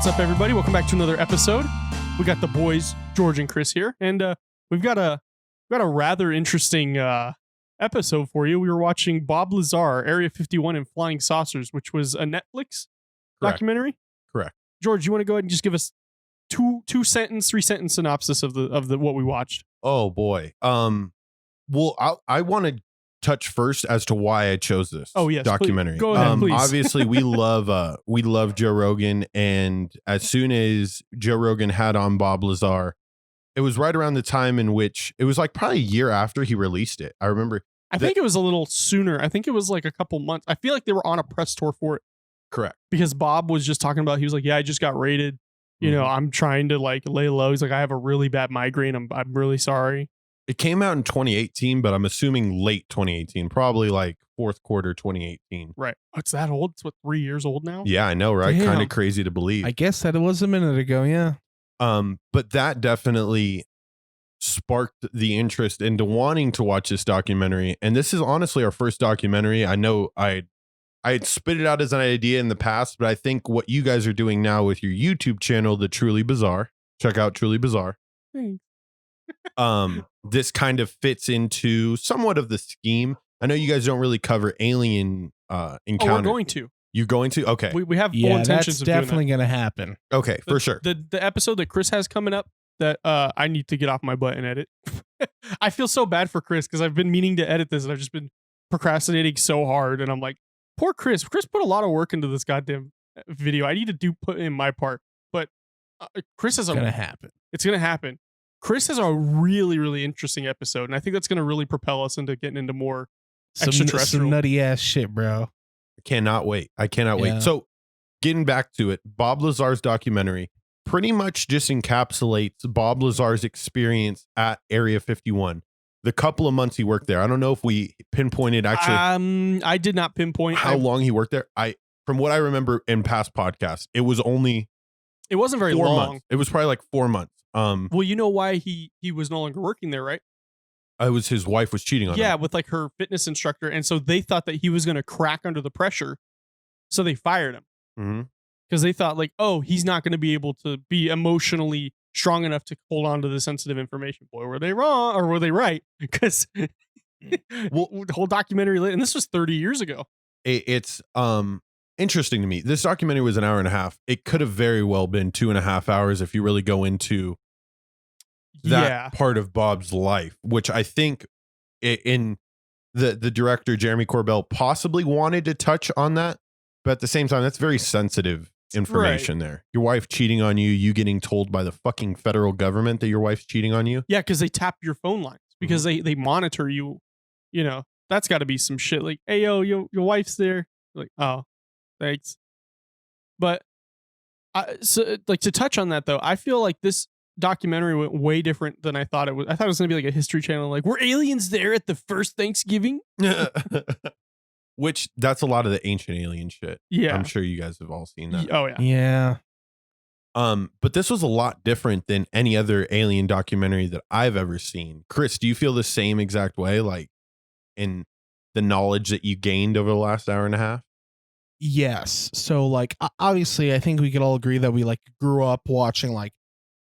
What's up, everybody? Welcome back to another episode. We got the boys, George and Chris here, and we've got a rather interesting episode for you. We were watching Bob Lazar, Area 51 and Flying Saucers, which was a Netflix documentary. Correct. George, you want to go ahead and just give us three sentence synopsis of the what we watched? Oh boy. Well, I want to touch first as to why I chose this documentary. Please. Go ahead, please. Obviously, we love Joe Rogan, and as soon as Joe Rogan had on Bob Lazar, it was right around the time in which it was like probably a year after he released it. I remember. I think it was a little sooner. I think it was like a couple months. I feel like they were on a press tour for it. Correct. Because Bob was just talking about, he was like, yeah, I just got raided. You know, I'm trying to like lay low. He's like, I have a really bad migraine. I'm really sorry. It came out in 2018, but I'm assuming late 2018, probably like fourth quarter 2018. Right. It's that old? It's 3 years old now? Yeah, I know, right? Kind of crazy to believe. I guess that it was a minute ago, yeah. But that definitely sparked the interest into wanting to watch this documentary. And this is honestly our first documentary. I know I had spit it out as an idea in the past, but I think what you guys are doing now with your YouTube channel, The Truly Bizarre, check out Truly Bizarre. Thanks. This kind of fits into somewhat of the scheme. I know you guys don't really cover alien encounter. Oh, we're going to. You're going to? Okay. We have full intentions that's of definitely doing going to happen. Okay, for sure. The episode that Chris has coming up that I need to get off my butt and edit. I feel so bad for Chris because I've been meaning to edit this and I've just been procrastinating so hard. And I'm like, poor Chris. Chris put a lot of work into this goddamn video. I need to put in my part. But Chris has It's going to happen. It's going to happen. Chris has a really, really interesting episode, and I think that's going to really propel us into getting into more extraterrestrial. Some nutty ass shit, bro. I cannot wait. wait. So getting back to it, Bob Lazar's documentary pretty much just encapsulates Bob Lazar's experience at Area 51. The couple of months he worked there. I don't know if we pinpointed actually. I did not pinpoint how long he worked there. From what I remember in past podcasts, it wasn't very 4 long. Months. It was probably like 4 months. Well, you know why he was no longer working there, right? It was his wife was cheating on him. Yeah, with like her fitness instructor, and so they thought that he was going to crack under the pressure, so they fired him because they thought like, oh, he's not going to be able to be emotionally strong enough to hold on to the sensitive information. Boy, were they wrong or were they right? Because the whole documentary, and this was 30 years ago. It's interesting to me. This documentary was an hour and a half. It could have very well been 2.5 hours if you really go into that part of Bob's life, which I think in the director, Jeremy Corbell, possibly wanted to touch on that. But at the same time, that's very sensitive information there. Your wife cheating on you, you getting told by the fucking federal government that your wife's cheating on you. Yeah, because they tap your phone lines because they monitor you. You know, that's got to be some shit like, hey, your wife's there. Like, oh, thanks. But so like to touch on that though, I feel like this documentary went way different than I thought it was. I thought it was gonna be like a History Channel, like, were aliens there at the first Thanksgiving? Which that's a lot of the ancient alien shit. Yeah, I'm sure you guys have all seen that. Oh yeah. But this was a lot different than any other alien documentary that I've ever seen. Chris, do you feel the same exact way, like in the knowledge that you gained over the last hour and a half? Yes. So like obviously I think we could all agree that we like grew up watching like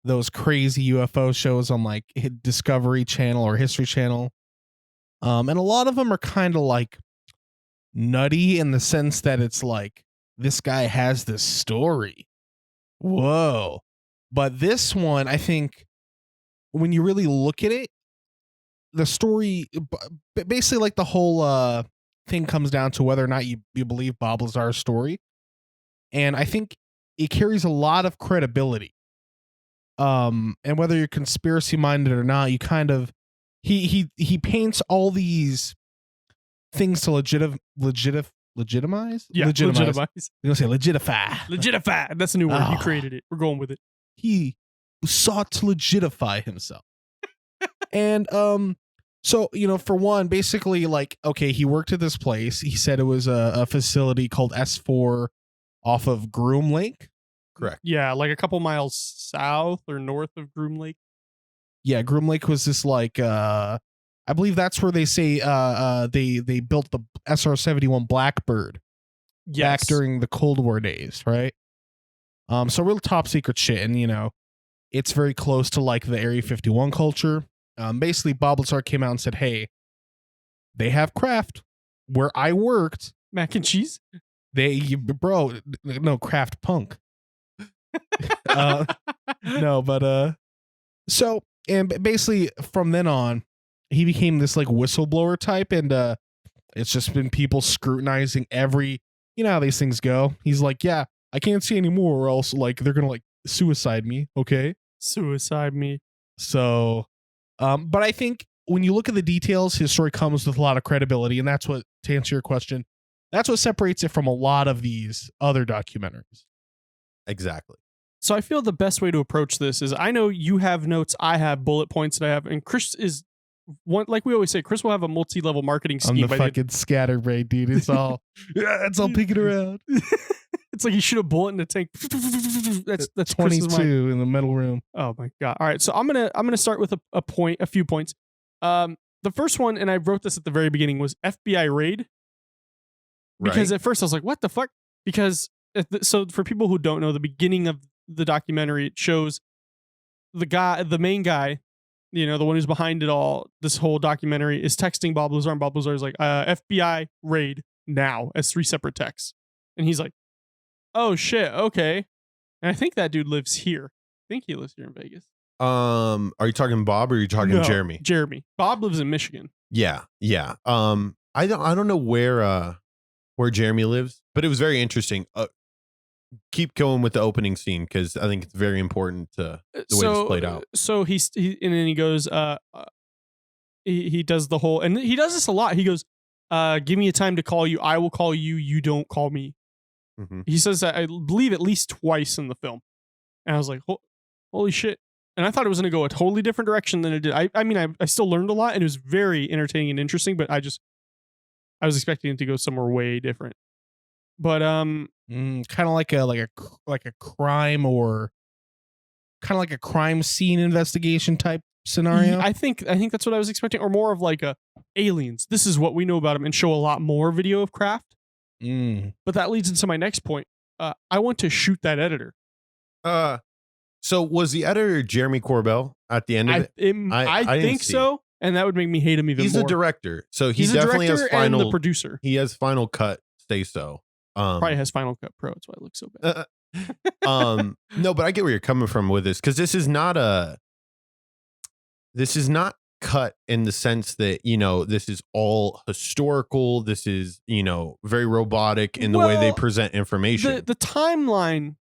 those crazy UFO shows on like Discovery Channel or History Channel. And a lot of them are kind of like nutty in the sense that it's like, this guy has this story. Whoa. But this one, I think when you really look at it, the story, basically like the whole thing comes down to whether or not you believe Bob Lazar's story. And I think it carries a lot of credibility. And whether you're conspiracy minded or not, you kind of he paints all these things to legitimize. Yeah, legitimize. You're gonna say legitify. Legitify. That's a new word. You created it. We're going with it. He sought to legitify himself. And so, you know, for one, basically, like, okay, he worked at this place. He said it was a facility called S4 off of Groom Lake. Correct. Yeah, like a couple miles south or north of Groom Lake. Yeah, Groom Lake was this like I believe that's where they say they built the SR-71 Blackbird back during the Cold War days, right? So real top secret shit, and it's very close to like the Area 51 culture. Basically, Bob Lazar came out and said, "Hey, they have craft where I worked. Mac and cheese? No, craft punk. No, but so, and basically from then on, he became this like whistleblower type, and it's just been people scrutinizing every, how these things go. He's like, yeah, I can't see anymore, or else like they're gonna like suicide me. Okay, suicide me. So, but I think when you look at the details, his story comes with a lot of credibility, and that's what, to answer your question, that's what separates it from a lot of these other documentaries. Exactly. So I feel the best way to approach this is, I know you have notes, I have bullet points that I have, and Chris is one, like we always say, Chris will have a multi-level marketing scheme. I'm the fucking scatterbrain, dude. It's all, it's all picking around. It's like you shoot a bullet in the tank. That's 22 in the metal room. Oh my god! All right, so I'm gonna start with a few points. The first one, and I wrote this at the very beginning, was FBI raid. Because at first I was like, what the fuck? Because so for people who don't know, the beginning of the documentary, it shows the main guy, the one who's behind it all, this whole documentary, is texting Bob Lazar, and Bob Lazar is like, FBI raid now, as 3 separate texts. And he's like, oh shit, okay. And I think that dude lives here. I think he lives here in Vegas. Are you talking Bob or are you talking Jeremy? Jeremy. Bob lives in Michigan. Yeah. I don't know where Jeremy lives, but it was very interesting. Keep going with the opening scene, because I think it's very important to the way this played out. So he and then he goes, he does the whole, and he does this a lot. He goes, give me a time to call you. I will call you. You don't call me. Mm-hmm. He says that, I believe, at least twice in the film. And I was like, holy shit. And I thought it was going to go a totally different direction than it did. I mean, I still learned a lot, and it was very entertaining and interesting, but I was expecting it to go somewhere way different. But kind of like a crime, or kind of like a crime scene investigation type scenario. I think that's what I was expecting, or more of like a aliens. This is what we know about them, and show a lot more video of craft. But that leads into my next point. I want to shoot that editor. So was the editor Jeremy Corbell at the end of it? I think so. And that would make me hate him even more. He's the director. So he's definitely has final, and the producer. He has Final Cut say so. Probably has Final Cut Pro. That's why it looks so bad. No, but I get where you're coming from with this, because this is not cut in the sense that, this is all historical. This is, very robotic in the way they present information. The timeline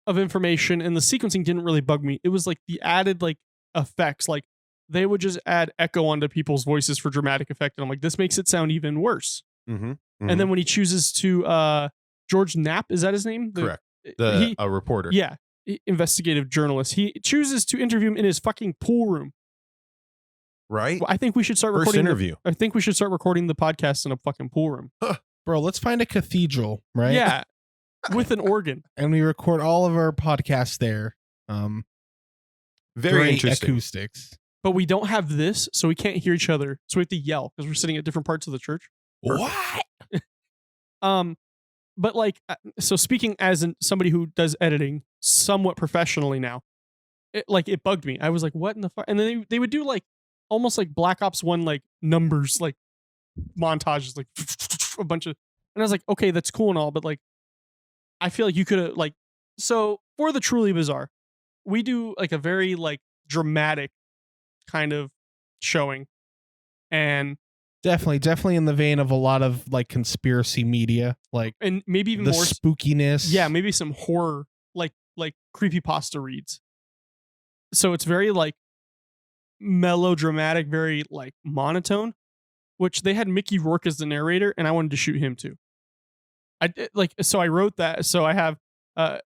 of information and the sequencing didn't really bug me. It was like the added like effects, like they would just add echo onto people's voices for dramatic effect. And I'm like, this makes it sound even worse. Mm-hmm. Mm-hmm. And then when he chooses to, George Knapp, is that his name? Correct. A reporter. Yeah. Investigative journalist. He chooses to interview him in his fucking pool room. Right. Well, I think we should start recording interview. I think we should start recording the podcast in a fucking pool room. Bro, let's find a cathedral, right? Yeah. With an organ. And we record all of our podcasts there. Very interesting. Acoustics. But we don't have this, so we can't hear each other. So we have to yell because we're sitting at different parts of the church. What? But like, so speaking as somebody who does editing somewhat professionally now, it bugged me. I was like, what in the fuck? And then they would do like almost like Black Ops 1 like numbers, like montages, like a bunch of, and I was like, okay, that's cool and all, but like, I feel like you could have like, so for the Truly Bizarre, we do like a very like dramatic kind of showing, and definitely in the vein of a lot of like conspiracy media, like, and maybe even the more spookiness. Yeah, maybe some horror, like creepypasta reads. So it's very like melodramatic, very like monotone, which they had Mickey Rourke as the narrator, and I wanted to shoot him too. So I wrote that. So I have I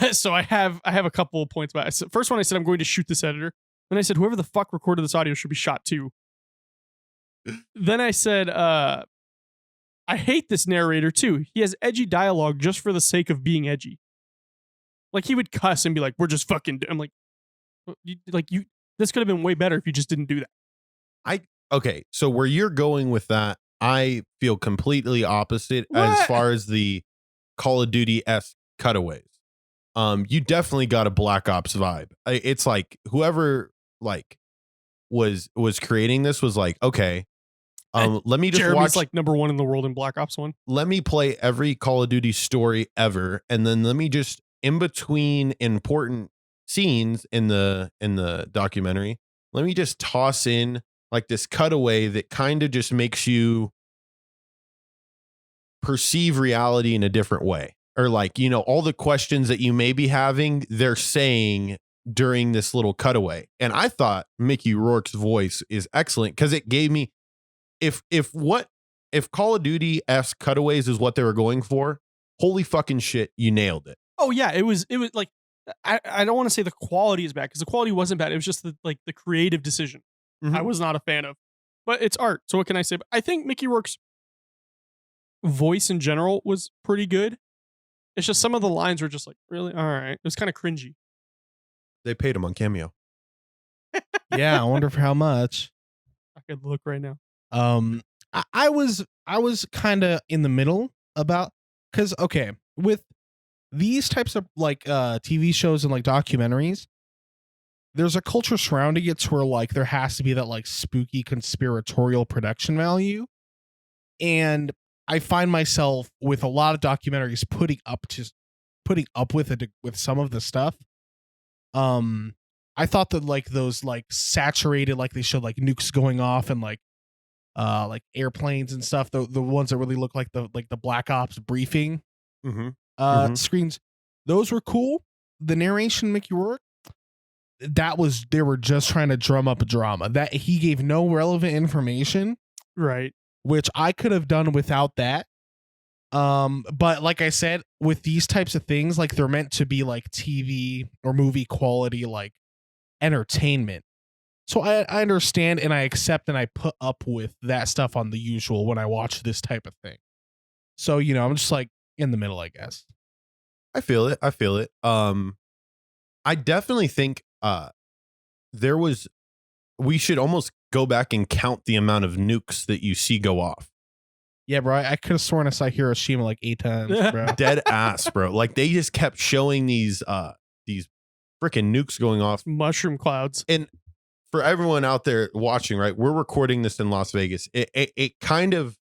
have a couple of points about it. So first one, I said I'm going to shoot this editor. Then I said whoever the fuck recorded this audio should be shot too. Then I said I hate this narrator too. He has edgy dialogue just for the sake of being edgy. Like he would cuss and be like, "We're just fucking." I'm like, you. This could have been way better if you just didn't do that. Okay, so where you're going with that, I feel completely opposite as far as the Call of Duty-esque cutaways. you definitely got a Black Ops vibe. It's like whoever like was creating this was like, okay, let me just Jeremy's watch like #1 in the world in Black Ops 1. Let me play every Call of Duty story ever, and then let me just in between important scenes in the documentary, let me just toss in like this cutaway that kind of just makes you perceive reality in a different way. Or like, you know, all the questions that you may be having, they're saying during this little cutaway. And I thought Mickey Rourke's voice is excellent because it gave me if Call of Duty-esque cutaways is what they were going for, holy fucking shit, you nailed it. Oh yeah, it was like I don't want to say the quality is bad because the quality wasn't bad. It was just the creative decision. I was not a fan of. But it's art, so what can I say? But I think Mickey Rourke's voice in general was pretty good. It's just some of the lines were just like, really? All right. It was kind of cringy. They paid him on Cameo. Yeah, I wonder for how much. I could look right now. I was kind of in the middle about because okay, with these types of like TV shows and like documentaries, there's a culture surrounding it to where like there has to be that like spooky conspiratorial production value, and I find myself with a lot of documentaries putting up with it with some of the stuff. I thought that like those like saturated, like they showed like nukes going off and like airplanes and stuff, the ones that really look like the Black Ops briefing screens, those were cool. The narration, Mickey Rourke, they were just trying to drum up a drama that he gave no relevant information, right, which I could have done without that. But like I said, with these types of things, like they're meant to be like TV or movie quality, like entertainment. So I understand and I accept and I put up with that stuff on the usual when I watch this type of thing. So, you know, I'm just like in the middle, I guess. I feel it. I definitely think we should almost go back and count the amount of nukes that you see go off. Yeah, bro. I could have sworn I saw Hiroshima like 8 times, bro. Dead ass, bro. Like they just kept showing these freaking nukes going off. Mushroom clouds. And for everyone out there watching, right, we're recording this in Las Vegas. It kind of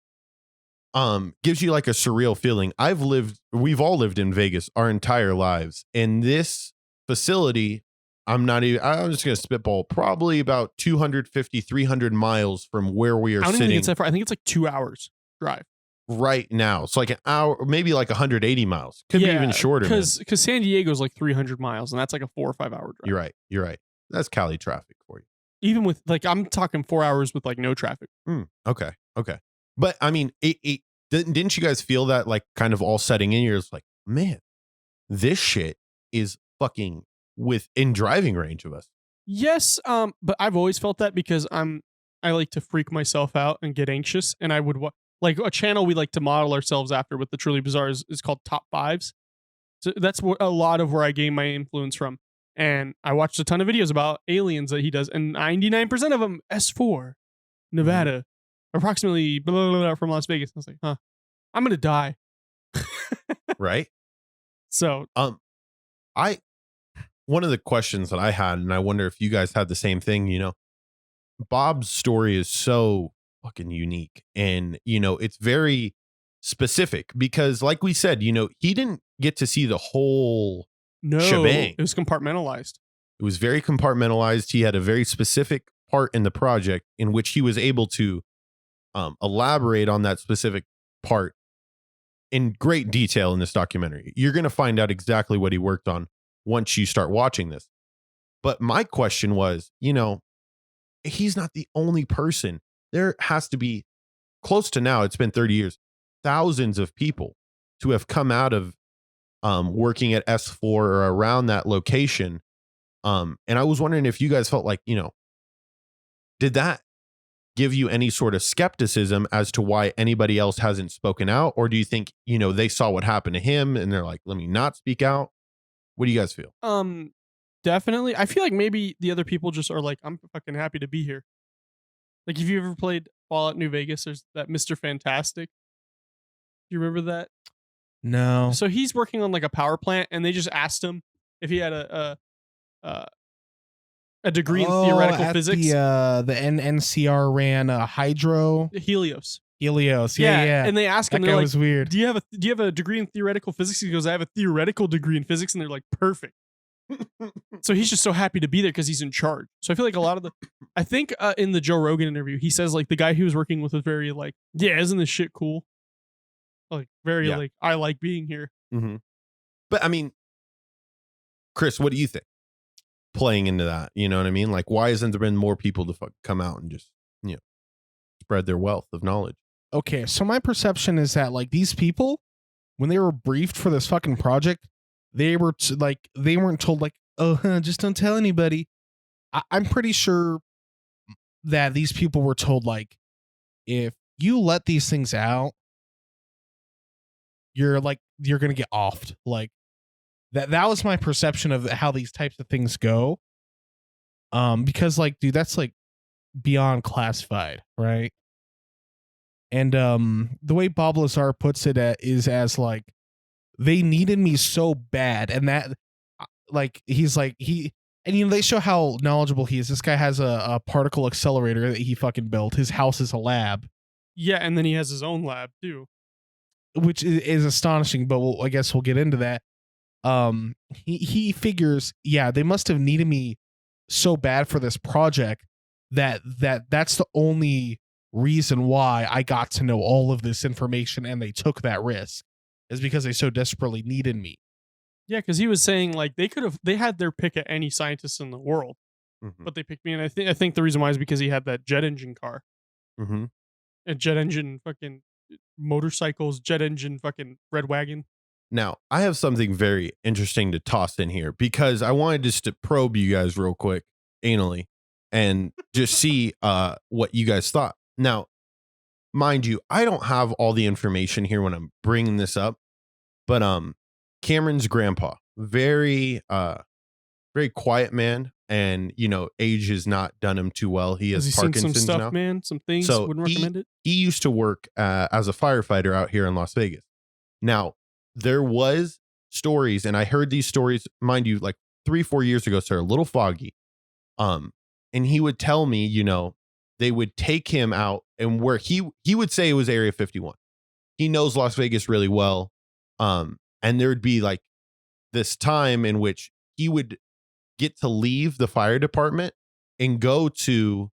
gives you like a surreal feeling. We've all lived in Vegas our entire lives. And this facility, I'm just going to spitball, probably about 250, 300 miles from where we are I don't sitting. Think it's that far. I think it's like 2 hours drive. Right now. It's like an hour, maybe like 180 miles. Could be even shorter. Because San Diego's like 300 miles, and that's like a 4 or 5 hour drive. You're right. That's Cali traffic for you. Even with like, I'm talking 4 hours with like no traffic. Okay. But I mean, didn't you guys feel that like kind of all setting in? You're just like, man, this shit is fucking within driving range of us. Yes, but I've always felt that because I like to freak myself out and get anxious, and I would like a channel we like to model ourselves after with the Truly Bizarre is called Top Fives. So that's a lot of where I gain my influence from. And I watched a ton of videos about aliens that he does, and 99% of them S4, Nevada, approximately blah, blah, blah, from Las Vegas. I was like, huh, I'm gonna die. Right. So, one of the questions that I had, and I wonder if you guys had the same thing, you know, Bob's story is so fucking unique, and you know, it's very specific because, like we said, you know, he didn't get to see the whole shebang. It was compartmentalized. It was very compartmentalized. He had a very specific part in the project in which he was able to elaborate on that specific part in great detail in this documentary. You're going to find out exactly what he worked on once you start watching this. But my question was, you know, he's not the only person. There has to be close to now, it's been 30 years, thousands of people to have come out of working at S4 or around that location. And I was wondering if you guys felt like, you know, did that give you any sort of skepticism as to why anybody else hasn't spoken out? Or do you think, you know, they saw what happened to him and they're like, let me not speak out? What do you guys feel? Definitely. I feel like maybe the other people just are like, I'm fucking happy to be here. Like, if you ever played Fallout New Vegas, there's that Mr. Fantastic. Do you remember that? No. So he's working on like a power plant, and they just asked him if he had a degree in theoretical physics. The NCR ran Hydro Helios. Yeah. And they asked him, That they're guy like, was weird. do you have a degree in theoretical physics? He goes, I have a theoretical degree in physics, and they're like, perfect. So he's just so happy to be there because he's in charge. So I feel like a lot of I think in the Joe Rogan interview, he says like the guy he was working with was very like, yeah, isn't this shit cool? Like very like, I like being here. Mm-hmm. But I mean, Chris, what do you think? Playing into that, you know what I mean? Like, why hasn't there been more people to come out and just, spread their wealth of knowledge? Okay, so my perception is that like these people, when they were briefed for this fucking project, they were they weren't told like, oh, just don't tell anybody. I'm pretty sure that these people were told like, if you let these things out, you're gonna get offed. Like that was my perception of how these types of things go. Because like, dude, that's like beyond classified, right? And the way Bob Lazar puts it is as like, they needed me so bad, and that like he's like and they show how knowledgeable he is. This guy has a particle accelerator that he fucking built. His house is a lab. Yeah, and then he has his own lab too, which is astonishing. But I guess we'll get into that. He figures, yeah, they must have needed me so bad for this project that's the only reason why I got to know all of this information, and they took that risk, is because they so desperately needed me. Yeah, because he was saying like they had their pick at any scientist in the world, but they picked me, and I think the reason why is because he had that jet engine car, a jet engine fucking motorcycles, jet engine fucking red wagon. Now, I have something very interesting to toss in here, because I wanted just to probe you guys real quick, anally, and just see what you guys thought. Now, mind you, I don't have all the information here when I'm bringing this up, but Cameron's grandpa, very very quiet man, and age has not done him too well. He has Parkinson's seen some stuff, now. Man, some things. So wouldn't recommend it. He used to work as a firefighter out here in Las Vegas. Now, there was stories, and I heard these stories, mind you, like 3-4 years ago, so they're a little foggy. And he would tell me, they would take him out, and where he would say it was Area 51. He knows Las Vegas really well. And there would be like this time in which he would get to leave the fire department and go to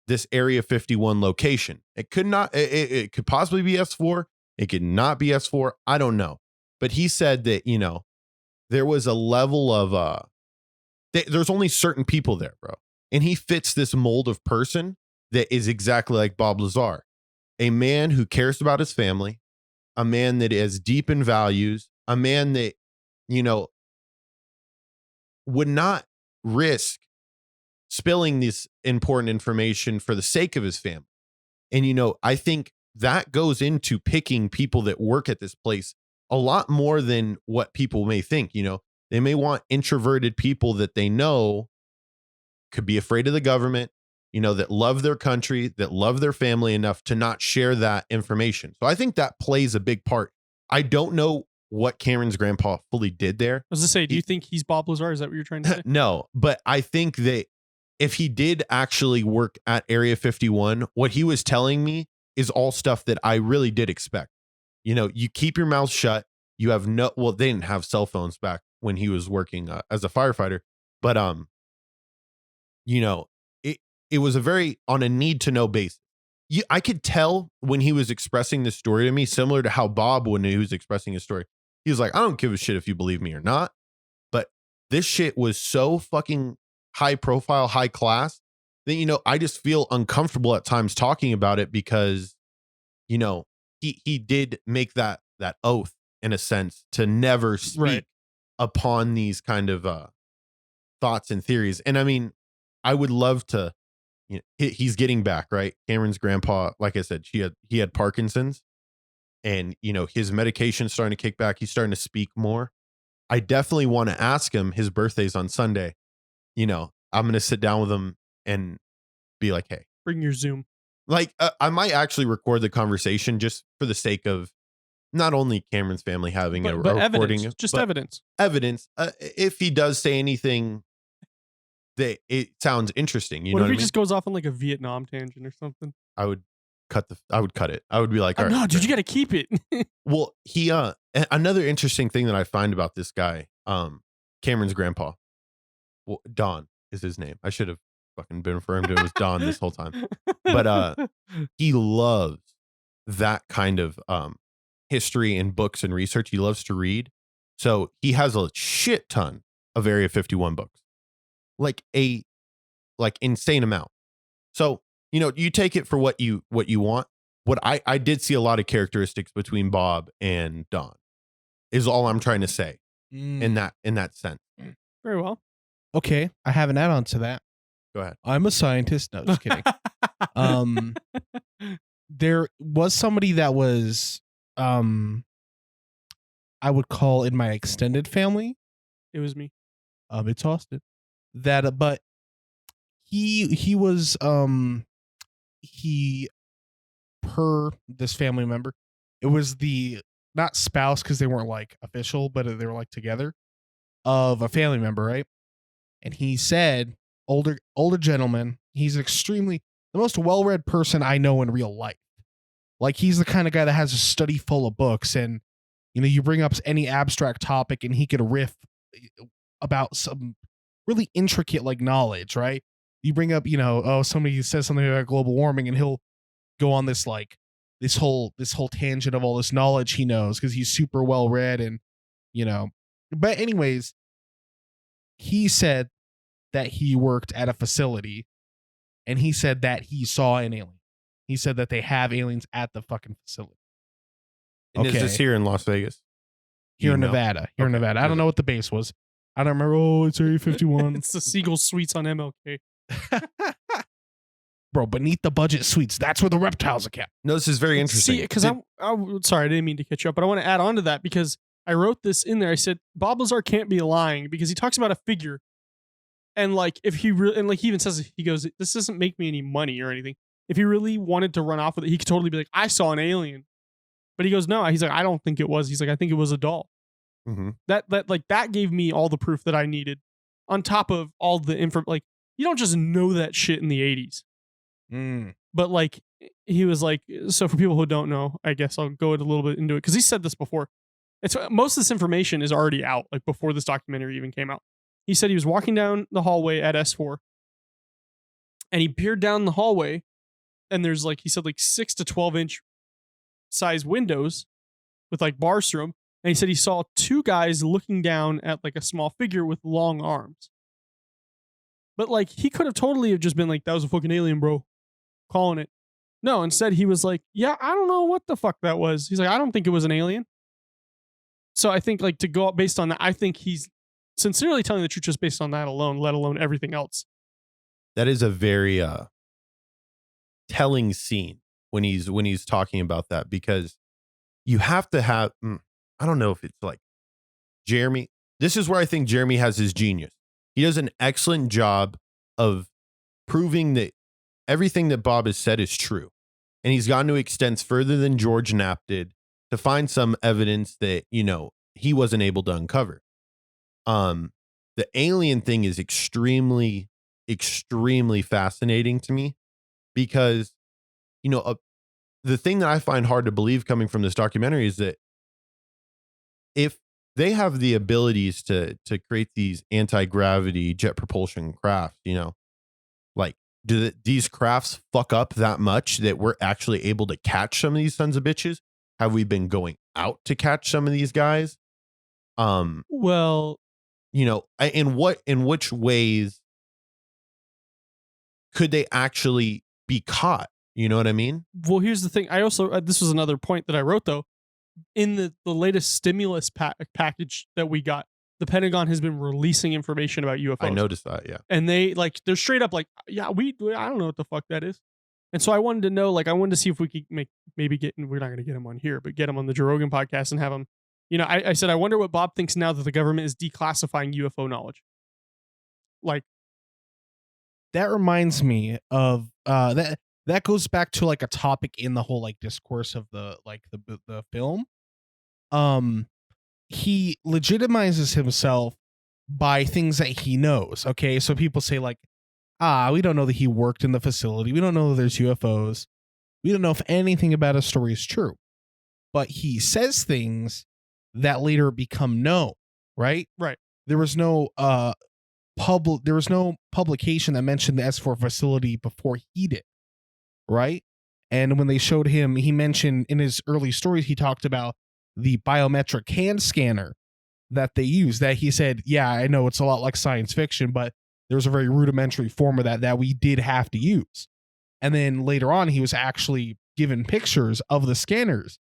this Area 51 location. It could possibly be S4. It could not be S4. I don't know. But he said that, there was a level of, there's only certain people there, bro. And he fits this mold of person that is exactly like Bob Lazar, a man who cares about his family, a man that is deep in values, a man that, would not risk spilling this important information for the sake of his family. And, I think that goes into picking people that work at this place a lot more than what people may think. They may want introverted people that they know could be afraid of the government, that love their country, that love their family enough to not share that information. So I think that plays a big part. I don't know what Cameron's grandpa fully did there. I was to say, do you think he's Bob Lazar? Is that what you're trying to say? No, but I think that if he did actually work at Area 51, what he was telling me is all stuff that I really did expect. You keep your mouth shut. You have they didn't have cell phones back when he was working as a firefighter, but it was a very on a need to know basis. I could tell when he was expressing this story to me, similar to how Bob, when he was expressing his story, he was like, I don't give a shit if you believe me or not. But this shit was so fucking high profile, high class that, I just feel uncomfortable at times talking about it, because, he did make that oath in a sense to never speak upon these kind of thoughts and theories. And I mean, I would love to, he's getting back, right? Cameron's grandpa, like I said, he had Parkinson's, and, his medication's starting to kick back. He's starting to speak more. I definitely want to ask him, his birthday's on Sunday. I'm going to sit down with him and be like, hey, bring your Zoom. Like, I might actually record the conversation just for the sake of not only Cameron's family having but a recording, evidence, just but evidence. Evidence. If he does say anything that it sounds interesting, What if he just goes off on like a Vietnam tangent or something? I would cut it. I would be like, all right, no, dude, you got to keep it. Well, he another interesting thing that I find about this guy, Cameron's grandpa, well, Don is his name. I should have fucking been referring to him as Don this whole time. But he loves that kind of history and books and research. He loves to read. So he has a shit ton of Area 51 books. Like insane amount. So, you take it for what you want. What I did see a lot of characteristics between Bob and Don is all I'm trying to say in that sense. Very well. Okay, I have an add-on to that. Go ahead. I'm a scientist. No, just kidding. There was somebody that was, I would call in my extended family. It was me. It's Austin. That, but he was, per this family member, it was the not spouse because they weren't like official, but they were like together of a family member, right? And he said, older gentleman, he's extremely the most well-read person I know in real life. Like he's the kind of guy that has a study full of books, and you bring up any abstract topic and he could riff about some really intricate like knowledge, right? You bring up, somebody says something about global warming and he'll go on this like this whole tangent of all this knowledge he knows because he's super well read and but anyways, he said that he worked at a facility and he said that he saw an alien. He said that they have aliens at the fucking facility. And is this here in Las Vegas? Here in Nevada. Here in Nevada. I don't know what the base was. I don't remember. Oh, it's Area 51. It's the Seagull Suites on MLK. Bro, beneath the budget suites, that's where the reptiles are kept. No, this is very interesting. See, because I'm sorry, I didn't mean to catch you up, but I want to add on to that because I wrote this in there. I said Bob Lazar can't be lying because he talks about a figure, and like if he really, and like he even says, he goes, "This doesn't make me any money or anything." If he really wanted to run off with it, he could totally be like, "I saw an alien," but he goes, "No." He's like, "I don't think it was." He's like, "I think it was a doll." Mm-hmm. That gave me all the proof that I needed, on top of all the info. Like you don't just know that shit in the 80s. But like he was like, so for people who don't know, I guess I'll go a little bit into it because he said this before. It's most of this information is already out, like before this documentary even came out. He said he was walking down the hallway at S4 and he peered down the hallway and there's like, he said like 6 to 12 inch size windows with like bars through them. And he said he saw two guys looking down at like a small figure with long arms. But like he could have totally have just been like, that was a fucking alien, bro. Calling it. No, instead he was like, yeah, I don't know what the fuck that was. He's like, I don't think it was an alien. So I think like to go up based on that, I think he's sincerely telling the truth just based on that alone, let alone everything else. That is a very telling scene when he's talking about that, because you have to have, I don't know if it's like Jeremy. This is where I think Jeremy has his genius. He does an excellent job of proving that everything that Bob has said is true. And he's gone to extents further than George Knapp did to find some evidence that, he wasn't able to uncover. The alien thing is extremely, extremely fascinating to me because, the thing that I find hard to believe coming from this documentary is that if they have the abilities to create these anti-gravity jet propulsion crafts, like, do these crafts fuck up that much that we're actually able to catch some of these sons of bitches? Have we been going out to catch some of these guys? Well, in which ways could they actually be caught? You know what I mean? Well, here's the thing. I also, this was another point that I wrote though, in the latest stimulus package that we got, the Pentagon has been releasing information about UFOs. I noticed that, yeah. And they're straight up like, yeah, I don't know what the fuck that is. And so I wanted to know, I wanted to see if we could we're not going to get him on here, but get him on the Joe Rogan podcast and have him, I said, I wonder what Bob thinks now that the government is declassifying UFO knowledge. Like, that reminds me of, that goes back to like a topic in the whole like discourse of the film he legitimizes himself by things that he knows. Okay, so people say like, we don't know that he worked in the facility. We don't know that there's UFOs. We don't know if anything about his story is true. But he says things that later become known, right? Right. There was no publication that mentioned the S4 facility before he did, right? And when they showed him, he mentioned in his early stories, he talked about the biometric hand scanner that they use, that he said, yeah, I know it's a lot like science fiction, but there's a very rudimentary form of that we did have to use. And then later on, he was actually given pictures of the scanners.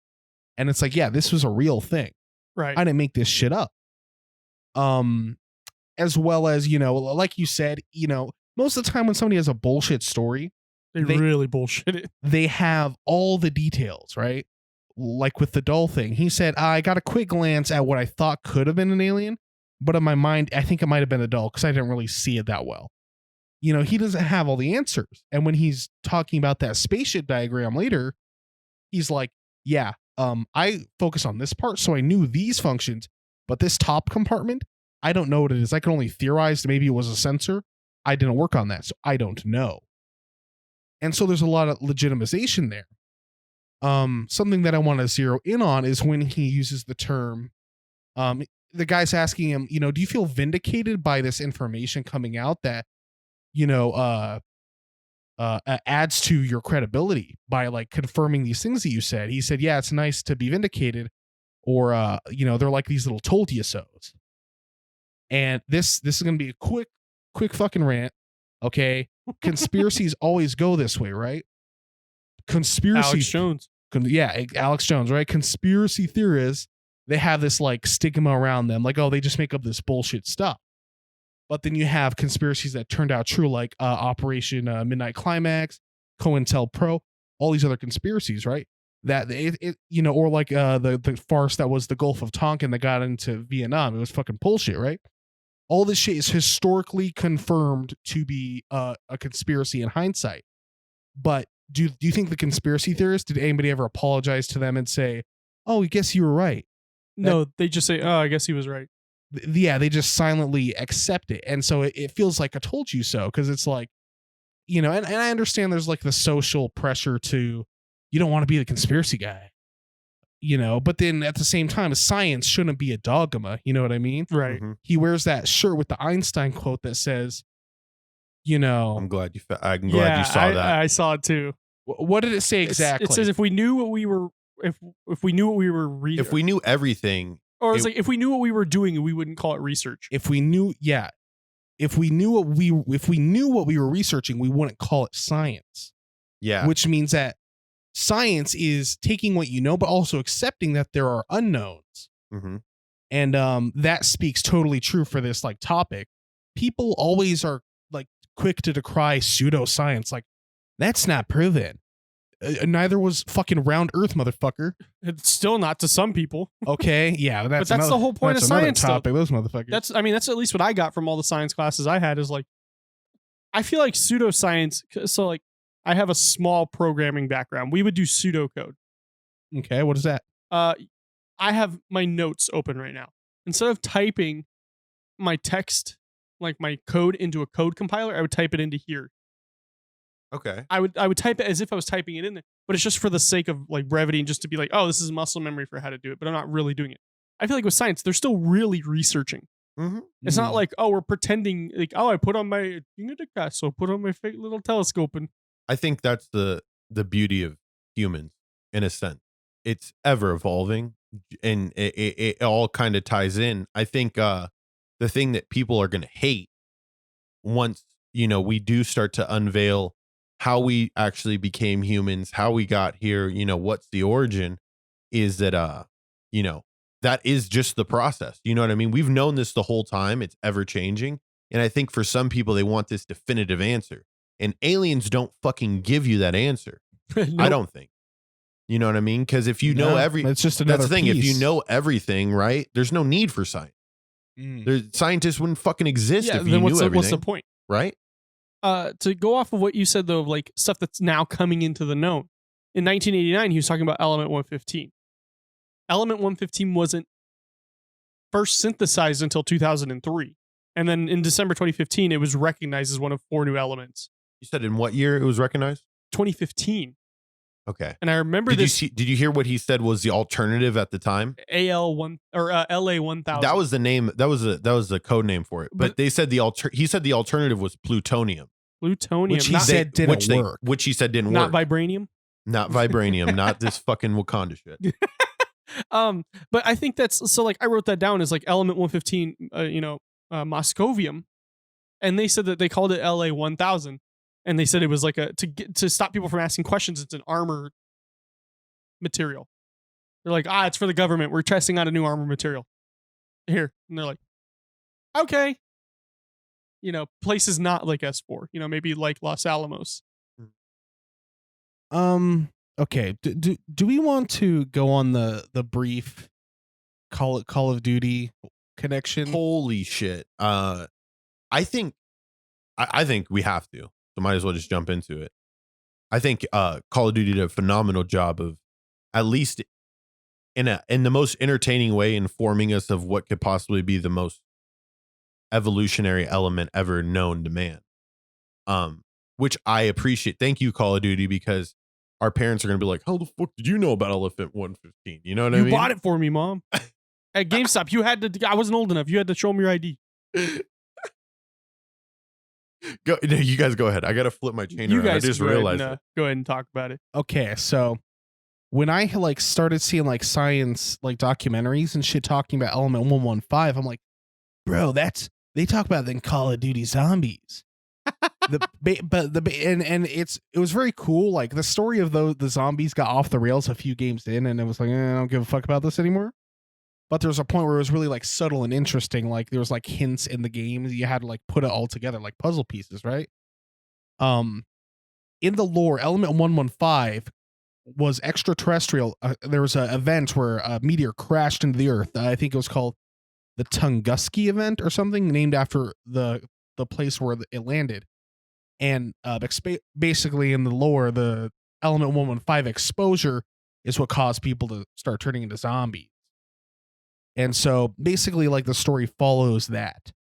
And it's like, yeah, this was a real thing. Right. I didn't make this shit up. As well as, like you said, most of the time when somebody has a bullshit story, they really bullshit it. They have all the details, right? Like with the doll thing. He said, I got a quick glance at what I thought could have been an alien, but in my mind, I think it might have been a doll because I didn't really see it that well. He doesn't have all the answers. And when he's talking about that spaceship diagram later, he's like, yeah, I focus on this part, so I knew these functions, but this top compartment, I don't know what it is. I can only theorize maybe it was a sensor. I didn't work on that, so I don't know. And so there's a lot of legitimization there. Something that I want to zero in on is when he uses the term, the guy's asking him, do you feel vindicated by this information coming out that, adds to your credibility by like confirming these things that you said? He said, yeah, it's nice to be vindicated, or, they're like these little told you so's. And this is going to be a quick fucking rant. Okay. Conspiracies always go this way, right? Alex Jones. Alex Jones, right? Conspiracy theorists, they have this like stigma around them, like, oh, they just make up this bullshit stuff. But then you have conspiracies that turned out true, like Operation Midnight Climax, COINTELPRO, all these other conspiracies, right? That or like the farce that was the Gulf of Tonkin that got into Vietnam. It was fucking bullshit, right? All this shit is historically confirmed to be a conspiracy in hindsight. But do you think the conspiracy theorists, did anybody ever apologize to them and say, oh, I guess you were right? No, they just say, oh, I guess he was right. Yeah, they just silently accept it. And so it feels like I told you so, because it's like, and I understand there's like the social pressure to, you don't want to be the conspiracy guy, but then at the same time, science shouldn't be a dogma. You know what I mean? Right. Mm-hmm. He wears that shirt with the Einstein quote that says, I'm glad you saw that. I saw it too. What did it say exactly? It says if we knew what we were, if we knew what we were reading, if we knew everything, or it's like if we knew what we were doing, we wouldn't call it research. If we knew what we were researching, we wouldn't call it science. Yeah, which means that science is taking what you know, but also accepting that there are unknowns. Mm-hmm. And that speaks totally true for this like topic. People always are like quick to decry pseudoscience, like that's not proven. Neither was fucking round Earth, motherfucker. It's still not to some people. Okay, yeah, but that's the whole point of science. Topic, those motherfuckers. That's at least what I got from all the science classes I had. Is like, I feel like pseudoscience. So like, I have a small programming background. We would do pseudocode. Okay, what is that? I have my notes open right now. Instead of typing my text, like my code, into a code compiler, I would type it into here. Okay. I would type it as if I was typing it in there, but it's just for the sake of like brevity and just to be like, oh, this is muscle memory for how to do it, but I'm not really doing it. I feel like with science, they're still really researching. Mm-hmm. It's not like, oh, we're pretending like, oh, I put on my so put on my fake little telescope, and I think that's the beauty of humans in a sense. It's ever evolving, and it all kind of ties in. I think the thing that people are going to hate once we do start to unveil how we actually became humans, how we got here, what's the origin, is that that is just the process. You know what I mean? We've known this the whole time. It's ever changing. And I think for some people, they want this definitive answer. And aliens don't fucking give you that answer. Nope. I don't think. You know what I mean? Because if you know it's just another that's the thing. piece. If you know everything, right? There's no need for science. Scientists wouldn't fucking exist if you knew everything. What's the point? Right? To go off of what you said, though, of like stuff that's now coming into the known. In 1989, he was talking about element 115. Element 115 wasn't first synthesized until 2003. And then in December 2015, it was recognized as one of 4 new elements. You said in what year it was recognized? 2015. Okay. And I remember did you hear what he said was the alternative at the time? LA 1000. That was the name. That was the code name for it. But they said he said the alternative was plutonium. Which he said didn't work. Which he said didn't work. Not vibranium? Not vibranium. Not this fucking Wakanda shit. But I think that's so. Like I wrote that down as like element 115. Moscovium, and they said that they called it LA 1000, and they said it was like to stop people from asking questions. It's an armor material. They're like, it's for the government. We're testing out a new armor material here, and they're like, okay. Places not like S4. Maybe like Los Alamos. Okay. Do we want to go on the brief Call of Duty connection? Holy shit. I think we have to. So might as well just jump into it. I think Call of Duty did a phenomenal job of, at least in the most entertaining way, informing us of what could possibly be the most evolutionary element ever known to man. Which I appreciate. Thank you, Call of Duty, because our parents are going to be like, how the fuck did you know about Elephant 115? You know what I mean? You bought it for me, Mom. At GameStop, you had to. I wasn't old enough. You had to show me your ID. No, you guys go ahead. I gotta flip my chain. You around. guys I just realized it. Go ahead and talk about it. Okay, so when I started seeing science documentaries and shit talking about Element 115, I'm like, bro, they talk about it in Call of Duty Zombies. It was very cool. Like the story of the zombies got off the rails a few games in, and it was like, I don't give a fuck about this anymore. But there was a point where it was really subtle and interesting. Like there was hints in the game. You had to put it all together like puzzle pieces, right? In the lore, Element 115 was extraterrestrial. There was an event where a meteor crashed into the Earth. I think it was called the Tunguski event or something, named after the place where it landed. And basically in the lore, the Element 115 exposure is what caused people to start turning into zombies. And so basically the story follows that.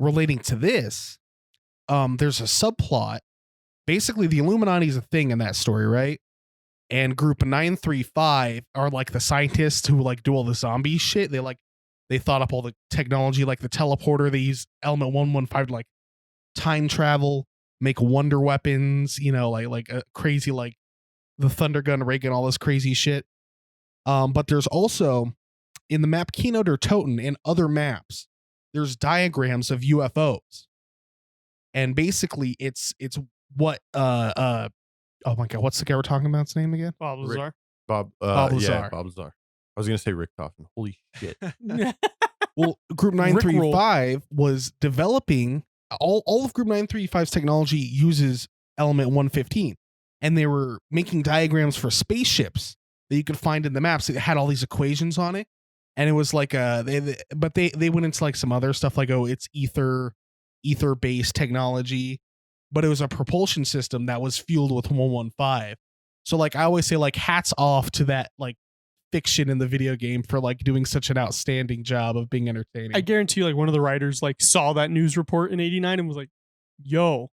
Relating to this, there's a subplot. Basically the Illuminati is a thing in that story, right? And Group 935 are the scientists who do all the zombie shit. They thought up all the technology, the teleporter. They use Element 115 to time travel, make wonder weapons, crazy the Thunder Gun ray gun, all this crazy shit. But there's also in the map Keynote or Toten and other maps, there's diagrams of UFOs. And basically it's what oh my god, what's the guy we're talking about's name again? Bob Lazar. Bob Lazar. Yeah, Bob Lazar. I was gonna say Rick Toffin. Holy shit. Well, Group 935 was developing all of Group 935's technology uses Element 115, and they were making diagrams for spaceships that you could find in the maps. It had all these equations on it, and it was they went into some other stuff it's ether based technology, but it was a propulsion system that was fueled with 115. So I always say hats off to that fiction in the video game for doing such an outstanding job of being entertaining. I guarantee you one of the writers saw that news report in 89 and was like, yo.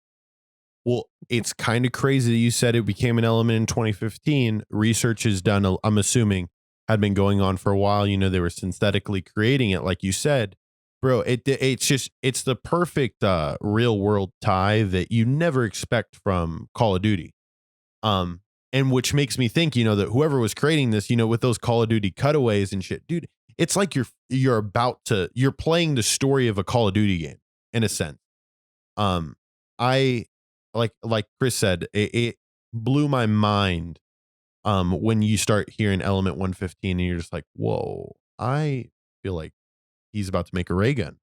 Well, it's kind of crazy that you said it became an element in 2015. Research is done, I'm assuming, had been going on for a while. They were synthetically creating it, like you said. Bro, it's the perfect real world tie that you never expect from Call of Duty. And which makes me think, that whoever was creating this, with those Call of Duty cutaways and shit, dude, it's like you're playing the story of a Call of Duty game in a sense. I like Chris said, it blew my mind when you start hearing Element 115 and you're just like, whoa, I feel like he's about to make a ray gun.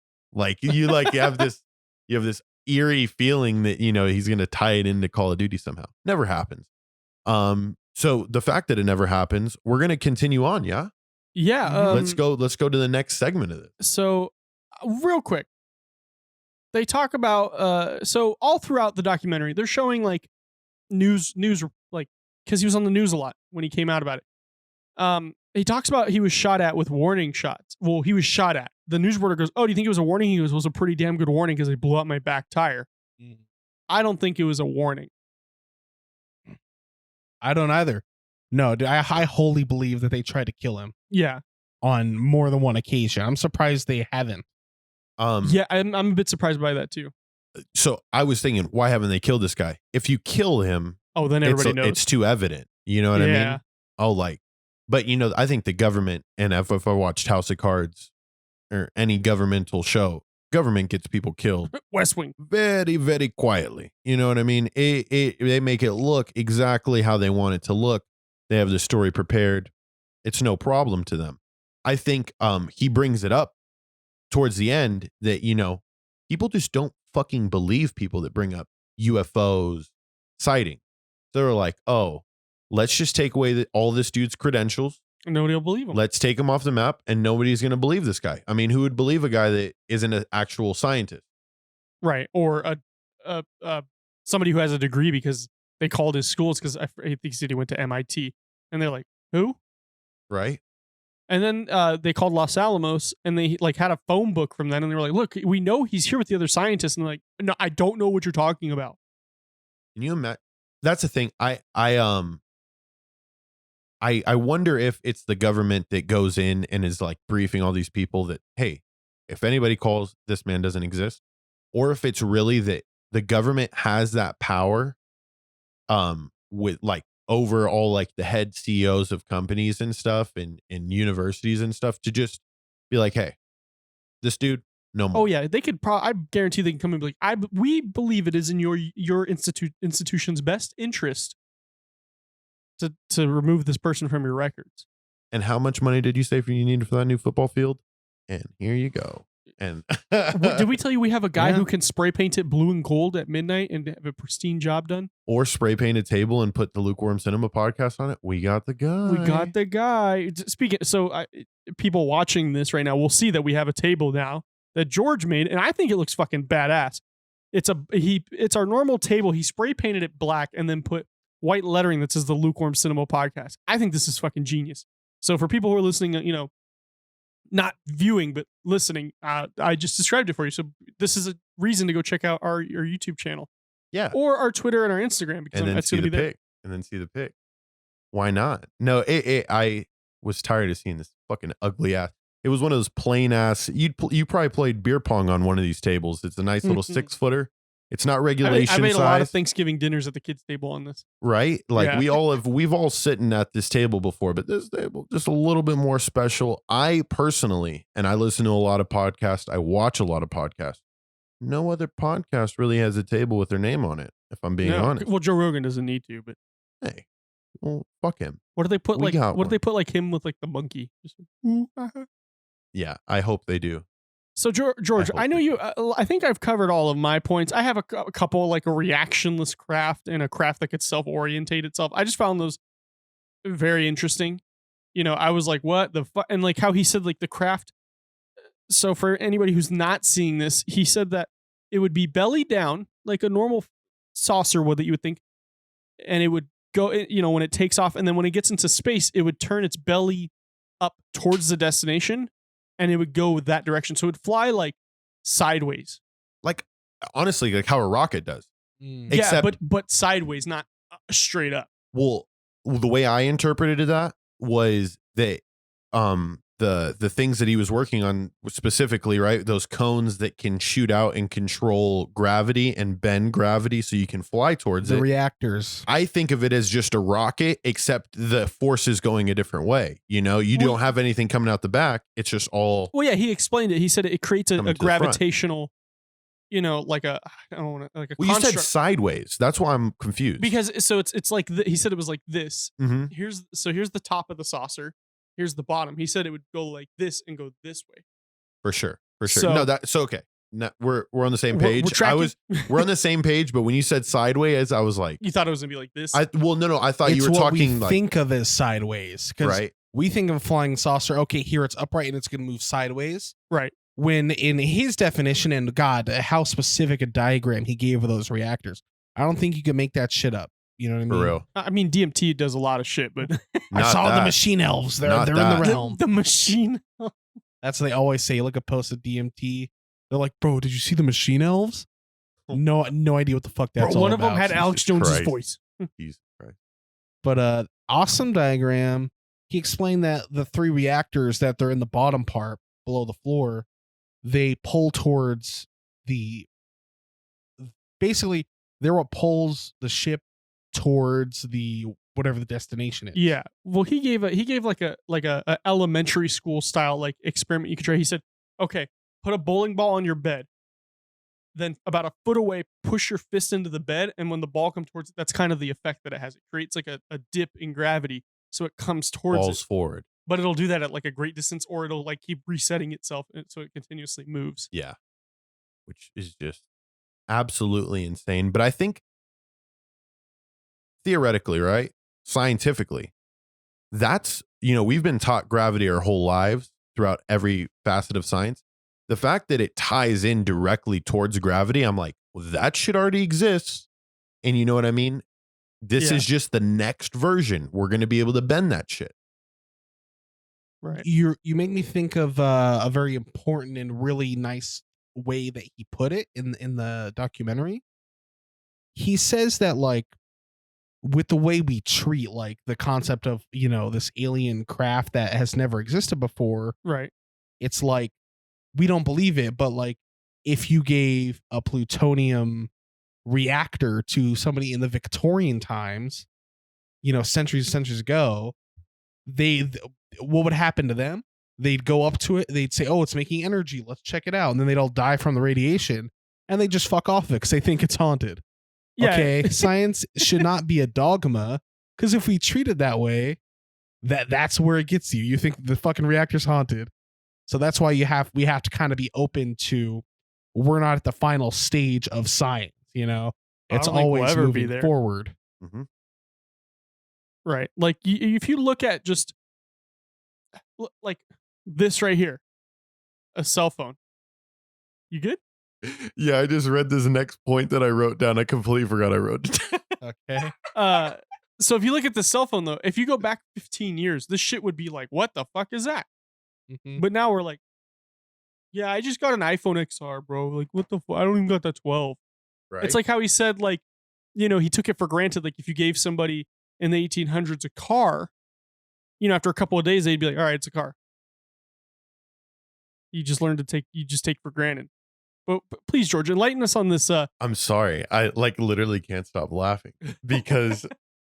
You have this eerie feeling that he's gonna tie it into Call of Duty somehow. Never happens. So the fact that it never happens, we're gonna continue on, yeah? Yeah. Let's go to the next segment of it. So real quick, they talk about so all throughout the documentary, they're showing news because he was on the news a lot when he came out about it. he talks about he was shot at with warning shots. Well, he was shot at. The news reporter goes, "Oh, do you think it was a warning?" He goes, "It was a pretty damn good warning because they blew up my back tire." I don't think it was a warning. I don't either. No, I wholly believe that they tried to kill him. Yeah. On more than one occasion. I'm surprised they haven't. Yeah, I'm a bit surprised by that too. So I was thinking, why haven't they killed this guy? If you kill him, then everybody knows. It's too evident. You know what I mean? But I think the government, and if I watched House of Cards or any governmental show, government gets people killed. West Wing. Very, very quietly. You know what I mean? They make it look exactly how they want it to look. They have the story prepared. It's no problem to them. I think he brings it up towards the end that, people just don't fucking believe people that bring up UFOs sighting. They're like, oh, let's just take away all this dude's credentials. Nobody will believe him. Let's take him off the map, and nobody's going to believe this guy. I mean, who would believe a guy that isn't an actual scientist? Right. Or somebody who has a degree because they called his schools because I think he said he went to MIT. And they're like, who? Right. And then they called Los Alamos, and they had a phone book from them, and they were like, look, we know he's here with the other scientists. And they're like, no, I don't know what you're talking about. Can you imagine? That's the thing. I wonder if it's the government that goes in and is briefing all these people that, hey, if anybody calls, this man doesn't exist, or if it's really that the government has that power, with over all the head CEOs of companies and stuff and universities and stuff to just be like, hey, this dude, no more. Oh yeah, they could I guarantee they can come and be like, we believe it is in your institution's best interest to remove this person from your records. And how much money did you say you needed for that new football field? And here you go. And did we tell you we have a guy who can spray paint it blue and gold at midnight and have a pristine job done? Or spray paint a table and put the Lukewarm Cinema podcast on it? We got the guy. Speaking, so people watching this right now will see that we have a table now that George made, and I think it looks fucking badass. It's our normal table. He spray painted it black and then put white lettering that says the Lukewarm Cinema podcast. I think this is fucking genius. So for people who are listening, not viewing, but listening, I just described it for you. So this is a reason to go check out our YouTube channel. Yeah. Or our Twitter and our Instagram, because that's going to be there. And then see the pic. Why not? No, I was tired of seeing this fucking ugly ass. It was one of those plain ass. You probably played beer pong on one of these tables. It's a nice little 6-footer. It's not regulation I made size. a lot of Thanksgiving dinners at the kids' table on this. Right? We've all sitting at this table before, but this table just a little bit more special. I personally, and I listen to a lot of podcasts, I watch a lot of podcasts. No other podcast really has a table with their name on it, if I'm being honest. Well, Joe Rogan doesn't need to, but hey, well, fuck him. What do they put what do they put him with the monkey? Just yeah, I hope they do. So George, I know you. I think I've covered all of my points. I have a couple a reactionless craft and a craft that could self-orientate itself. I just found those very interesting. I was like, what the fuck? And how he said the craft. So for anybody who's not seeing this, he said that it would be belly down like a normal saucer would that you would think, and it would go. When it takes off, and then when it gets into space, it would turn its belly up towards the destination. And it would go that direction. So it would fly sideways. Honestly, how a rocket does. Except, but sideways, not straight up. Well, the way I interpreted that was that the things that he was working on specifically, right? Those cones that can shoot out and control gravity and bend gravity so you can fly towards it. The reactors. I think of it as just a rocket, except the force is going a different way. You don't have anything coming out the back. It's just all. Well, yeah, he explained it. He said it creates a gravitational, I don't want to, Well, you said sideways. That's why I'm confused. Because so it's he said it was like this. Mm-hmm. Here's the top of the saucer. Here's the bottom. He said it would go like this and go this way. For sure. So okay. No, we're on the same page. We're on the same page, but when you said sideways, I was like, you thought it was gonna be like this. I thought you were talking we think of as sideways, right? We think of a flying saucer. Okay, here it's upright and it's gonna move sideways, right? When in his definition, and God, how specific a diagram he gave of those reactors, I don't think you can make that shit up. You know what I For mean? real. I mean, DMT does a lot of shit, but I Not saw the that. machine elves. They're Not in that. the realm. the machine. That's what they always say. Look at post of DMT. They're like, bro, did you see the machine elves? No idea what the fuck that's Bro, all one of them about. had Alex Jones's Christ. voice. Jesus Christ. But awesome diagram. He explained that the 3 reactors that they're in the bottom part below the floor, they pull towards basically they're what pulls the ship towards the whatever the destination is. Yeah. Well, he gave like a elementary school style like experiment you could try. He said, okay, put a bowling ball on your bed. Then about a foot away, push your fist into the bed, and when the ball comes towards it, that's kind of the effect that it has. It creates like a dip in gravity, so it comes towards Balls it. forward. But it'll do that at like a great distance, or it'll like keep resetting itself, so it continuously moves. Yeah. Which is just absolutely insane. But I think theoretically, right? Scientifically, that's, we've been taught gravity our whole lives throughout every facet of science. The fact that it ties in directly towards gravity, I'm like, well, that shit already exists. And you know what I mean? This is just the next version. We're going to be able to bend that shit. Right. You make me think of a very important and really nice way that he put it in the documentary. He says that like with the way we treat like the concept of, this alien craft that has never existed before, Right. it's like we don't believe it, but like if you gave a plutonium reactor to somebody in the Victorian times, centuries and centuries ago, what would happen to them? They'd go up to it, they'd say, oh, it's making energy, let's check it out, and then they'd all die from the radiation, and they just fuck off of it because they think it's haunted. Yeah. Okay, science should not be a dogma, because if we treat it that way, that's where it gets you. You think the fucking reactor's haunted. So that's why we have to kind of be open to, we're not at the final stage of science, it's always moving forward. Mm-hmm. Right. Like if you look at just like this right here, a cell phone. You good? Yeah, I just read this next point that I wrote down. I completely forgot I wrote it down. Okay. So if you look at the cell phone though, if you go back 15 years, this shit would be like, what the fuck is that? Mm-hmm. But now we're like, yeah, I just got an iPhone XR, bro. Like, what the fuck? I don't even got the 12. Right. It's like how he said, like, he took it for granted. Like, if you gave somebody in the 1800s a car, after a couple of days, they'd be like, all right, it's a car. You just take for granted. But please, George, enlighten us on this. I'm sorry. I like literally can't stop laughing because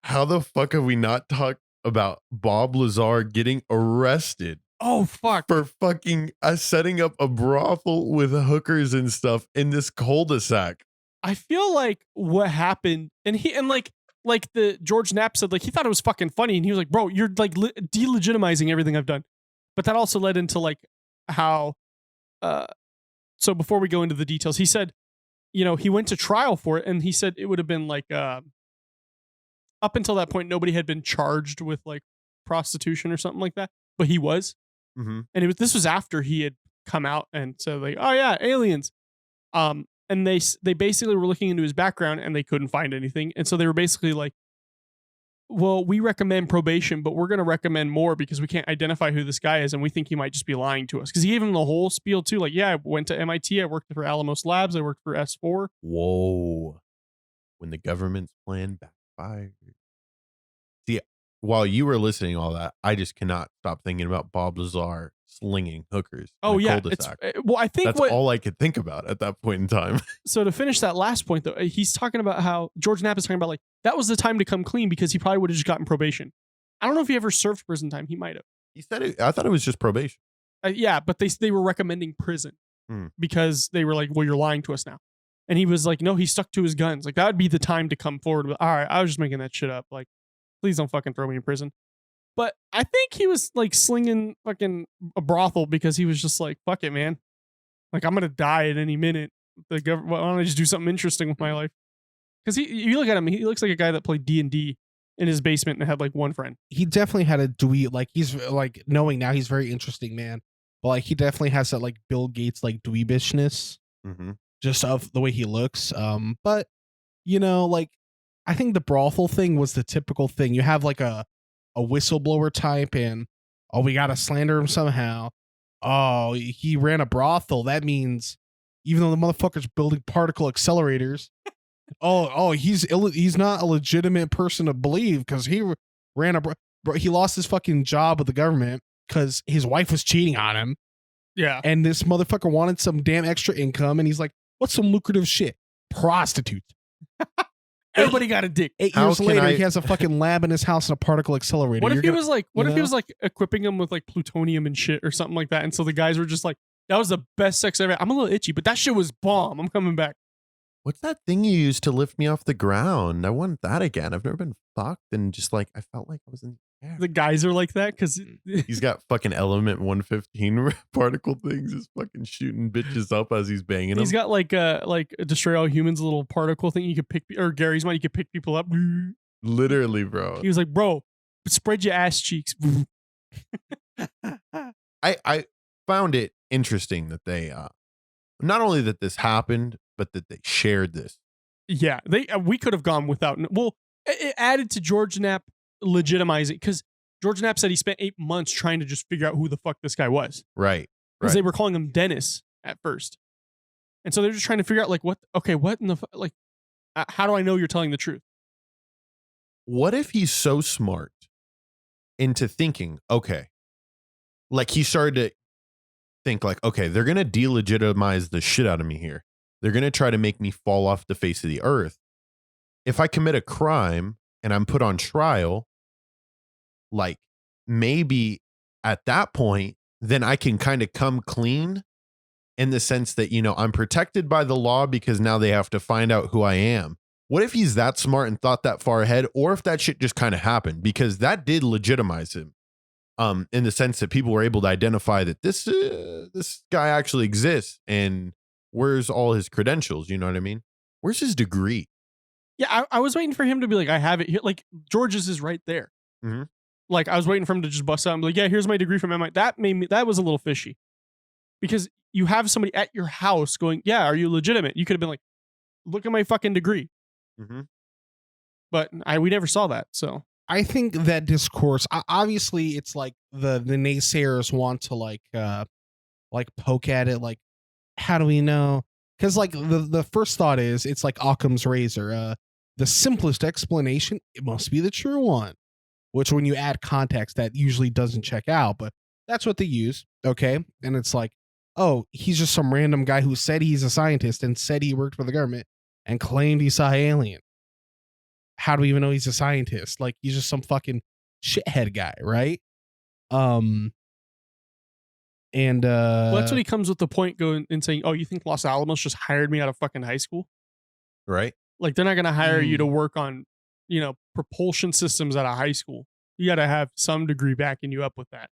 how the fuck have we not talked about Bob Lazar getting arrested? Oh, fuck. For fucking setting up a brothel with hookers and stuff in this cul-de-sac. I feel like what happened, and like the George Knapp said, like, he thought it was fucking funny, and he was like, bro, you're like delegitimizing everything I've done. But that also led into like how, so before we go into the details, he said, he went to trial for it, and he said it would have been like, up until that point, nobody had been charged with like prostitution or something like that, but he was. Mm-hmm. And this was after he had come out and said like, oh yeah, aliens. And they basically were looking into his background and they couldn't find anything. And so they were basically like, well, we recommend probation, but we're going to recommend more because we can't identify who this guy is. And we think he might just be lying to us. Cause he gave him the whole spiel too. Like, yeah, I went to MIT. I worked for Alamos Labs. I worked for S4. Whoa. When the government's plan backfired. See, while you were listening to all that, I just cannot stop thinking about Bob Lazar slinging hookers. Oh yeah. Well, I think that's all I could think about at that point in time. So to finish that last point though, he's talking about how George Knapp is talking about like, that was the time to come clean because he probably would have just gotten probation. I don't know if he ever served prison time. He might have. He said it. I thought it was just probation. Yeah, but they were recommending prison because they were like, well, you're lying to us now. And he was like, no, he stuck to his guns. Like, that would be the time to come forward with, all right, I was just making that shit up. Like, please don't fucking throw me in prison. But I think he was like slinging fucking a brothel because he was just like, fuck it, man. Like, I'm going to die at any minute. Why don't I just do something interesting with my life? Because you look at him, he looks like a guy that played D&D in his basement and had like one friend. He definitely had a dweeb, like he's like, knowing now he's a very interesting man. But like, he definitely has that like Bill Gates, like dweebishness, just of the way he looks. But, like, I think the brothel thing was the typical thing. You have like a whistleblower type, and we gotta slander him somehow. Oh, he ran a brothel. That means even though the motherfucker's building particle accelerators, he's not a legitimate person to believe because he ran he lost his fucking job with the government because his wife was cheating on him. Yeah. And this motherfucker wanted some damn extra income, and he's like, what's some lucrative shit? Prostitutes. Everybody got a dick. 8 years later, he has a fucking lab in his house and a particle accelerator. What if he was like equipping him with like plutonium and shit or something like that? And so the guys were just like, that was the best sex ever. I'm a little itchy, but that shit was bomb. I'm coming back. What's that thing you used to lift me off the ground? I want that again. I've never been fucked and just like, I felt like I was in the air. The guys are like that because he's got fucking element 115 particle things, just fucking shooting bitches up as he's banging them. He's got like a Destroy All Humans little particle thing you could pick, or Gary's one, you could pick people up. Literally, bro. He was like, bro, spread your ass cheeks. I found it interesting that they not only that this happened, but that they shared this. Yeah, we could have gone without. Well, it added to George Knapp legitimizing, because George Knapp said he spent 8 months trying to just figure out who the fuck this guy was. Right. Because they were calling him Dennis at first, and so they're just trying to figure out like what in the like how do I know you're telling the truth? What if he's so smart into thinking, okay, like he started to think like, okay, they're going to delegitimize the shit out of me here. They're going to try to make me fall off the face of the earth. If I commit a crime and I'm put on trial, like maybe at that point, then I can kind of come clean in the sense that, you know, I'm protected by the law because now they have to find out who I am. What if he's that smart and thought that far ahead, or if that shit just kind of happened? Because that did legitimize him. In the sense that people were able to identify that this guy actually exists, and where's all his credentials? You know what I mean? Where's his degree? Yeah, I was waiting for him to be like, I have it here. Like George's is right there. Mm-hmm. Like I was waiting for him to just bust out and be like, yeah, here's my degree from MIT. That was a little fishy, because you have somebody at your house going, yeah, are you legitimate? You could have been like, look at my fucking degree. Mm-hmm. But we never saw that. So I think that discourse, obviously it's like the naysayers want to like poke at it. Like, how do we know? Because like the first thought is it's like Occam's razor. The simplest explanation, it must be the true one, which when you add context, that usually doesn't check out, but that's what they use. Okay. And it's like, oh, he's just some random guy who said he's a scientist and said he worked for the government and claimed he saw alien. How do we even know he's a scientist? Like, he's just some fucking shithead guy, right? Well, that's when he comes with the point going and saying, oh, you think Los Alamos just hired me out of fucking high school? Right. Like, they're not going to hire you to work on, you know, propulsion systems out of high school. You got to have some degree backing you up with that.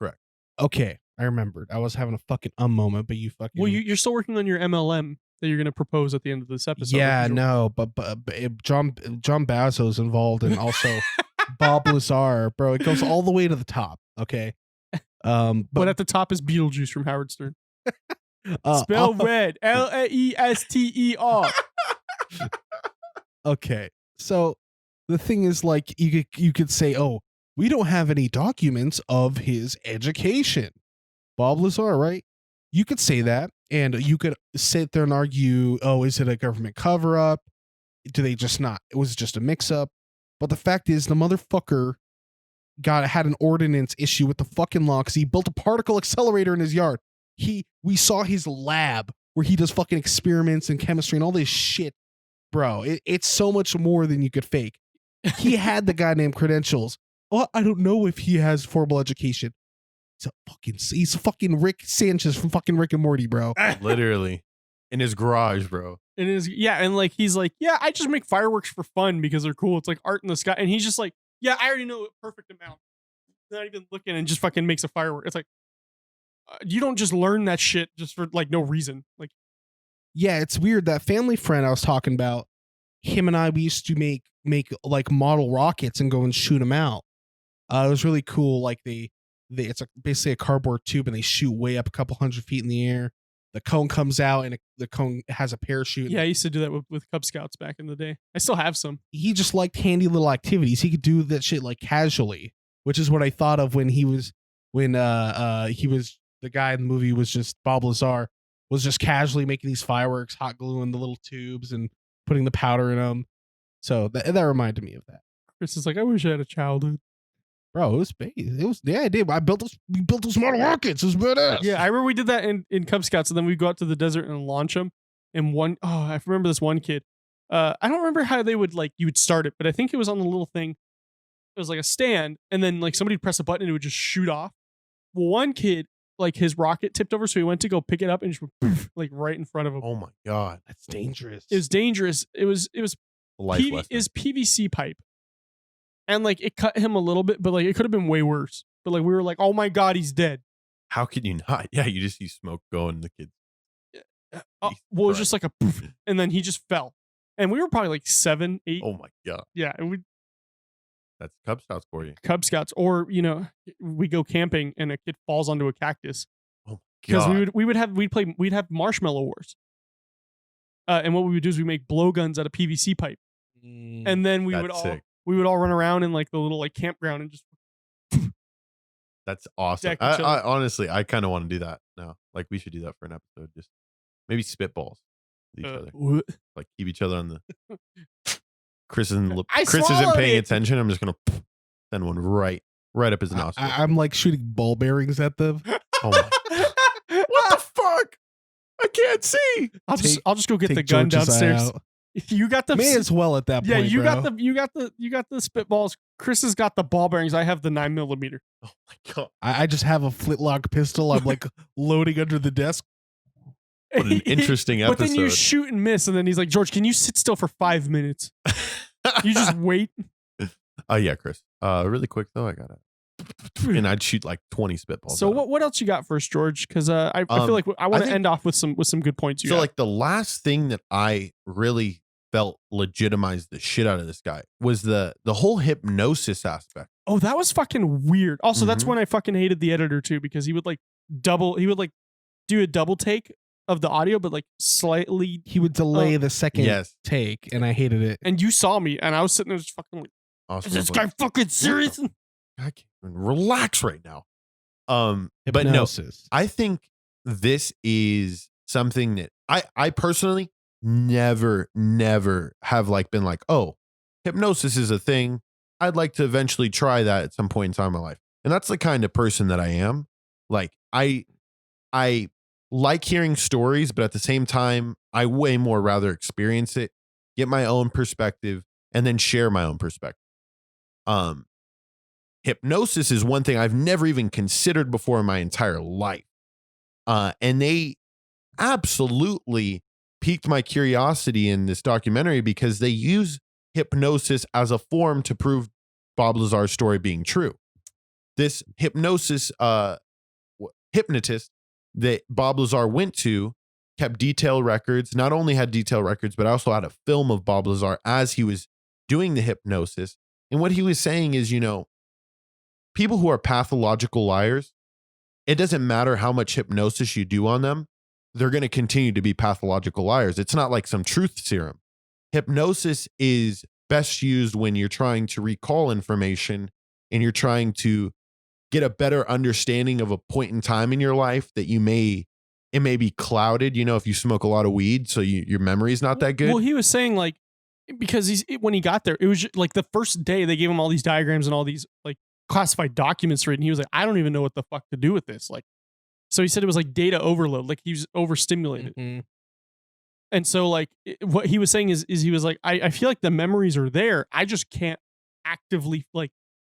Correct. Okay. I remembered. I was having a fucking moment, but you fucking. Well, you're still working on your MLM that you're going to propose at the end of this episode. Yeah, no, but John Bazzo's involved, and also Bob Lazar, bro. It goes all the way to the top. Okay. But at the top is Beetlejuice from Howard Stern. Spell red. Laester. Okay. So the thing is, like, you could say, oh, we don't have any documents of his education. Bob Lazar, right? You could say that, and you could sit there and argue, oh, is it a government cover-up? Do they just not? It was just a mix-up. But the fact is, the motherfucker had an ordinance issue with the fucking law because he built a particle accelerator in his yard. We saw his lab where he does fucking experiments in chemistry and all this shit. Bro, it's so much more than you could fake. He had the goddamn credentials. Well, I don't know if he has formal education. He's a fucking Rick Sanchez from fucking Rick and Morty, bro. Literally. In his garage, bro. And like he's like, yeah, I just make fireworks for fun because they're cool. It's like art in the sky. And he's just like, yeah, I already know a perfect amount. Not even looking, and just fucking makes a firework. It's like, you don't just learn that shit just for like no reason. Like, yeah, it's weird. That family friend I was talking about, him and we used to make like model rockets and go and shoot them out. It was really cool. Like it's basically a cardboard tube, and they shoot way up a couple 100 feet in the air. the cone comes out and the cone has a parachute. Yeah, I used to do that with Cub Scouts back in the day. I still have some. He just liked handy little activities. He could do that shit like casually, which is what I thought of when he was the guy in the movie was just Bob Lazar, was just casually making these fireworks, hot gluing the little tubes and putting the powder in them. So that reminded me of that. Chris is like, I wish I had a childhood. Bro, it was big. Yeah, I did. We built those model rockets. It was badass. Yeah, I remember we did that in Cub Scouts, and then we'd go out to the desert and launch them. And I remember this one kid. I don't remember how they would you would start it, but I think it was on the little thing. It was like a stand, and then like somebody'd press a button and it would just shoot off. Well, one kid, like his rocket tipped over, so he went to go pick it up and just went, like right in front of him. Oh my god, that's dangerous. It was dangerous. It was PVC pipe. And like it cut him a little bit, but like it could have been way worse. But like we were like, oh my god, he's dead. How could you not? Yeah, you just see smoke going. The kid. Well, it was just like a poof, and then he just fell. And we were probably like 7, 8. Oh my god. Yeah, that's Cub Scouts for you. Cub Scouts, or we go camping and a kid falls onto a cactus. Oh god. Because we'd have marshmallow wars. And what we would do is we make blowguns out of PVC pipe, and then we would all run around in like the little like campground and just. That's awesome. I honestly, I kind of want to do that now. Like we should do that for an episode. Just maybe spitballs with each other. Like keep each other on the. Chris isn't paying attention. I'm just gonna send one right up his nostril. I'm like shooting ball bearings at them. Oh my! What the fuck? I can't see. I'll just go get the gun downstairs. You got the may as well at that point. Yeah, you got the spitballs. Chris has got the ball bearings. I have the 9mm. Oh my god! I just have a flintlock pistol. I'm like loading under the desk. What an interesting episode. But then you shoot and miss, and then he's like, George, can you sit still for 5 minutes? You just wait. Yeah, Chris. Really quick though, I gotta. And I'd shoot like 20 spitballs. So what else you got for us, George? Because I feel like I want to end off with some good points. Like the last thing that I really felt legitimized the shit out of this guy was the whole hypnosis aspect. Oh, that was fucking weird. Also, that's when I fucking hated the editor too, because he would do a double take of the audio, but like slightly he would delay the second take, and I hated it. And you saw me, and I was sitting there just fucking like, awesome. Is this guy fucking serious? I can't even relax right now. But no, I think this is something that I personally never have like been like, oh, hypnosis is a thing. I'd like to eventually try that at some point in time in my life. And that's the kind of person that I am. Like I like hearing stories, but at the same time, I way more rather experience it, get my own perspective, and then share my own perspective. Hypnosis is one thing I've never even considered before in my entire life. And they absolutely piqued my curiosity in this documentary because they use hypnosis as a form to prove Bob Lazar's story being true. This hypnosis hypnotist that Bob Lazar went to kept detailed records, not only had detailed records, but also had a film of Bob Lazar as he was doing the hypnosis. And what he was saying is, people who are pathological liars, it doesn't matter how much hypnosis you do on them, they're going to continue to be pathological liars. It's not like some truth serum. Hypnosis is best used when you're trying to recall information and you're trying to get a better understanding of a point in time in your life that it may be clouded, if you smoke a lot of weed, so your memory is not that good. Well, he was saying like, because when he got there, it was like the first day they gave him all these diagrams and all these like classified documents to read, and he was like, I don't even know what the fuck to do with this. Like, so he said it was like data overload, like he was overstimulated. Mm-hmm. And so like what he was saying is he was like, I feel like the memories are there. I just can't actively like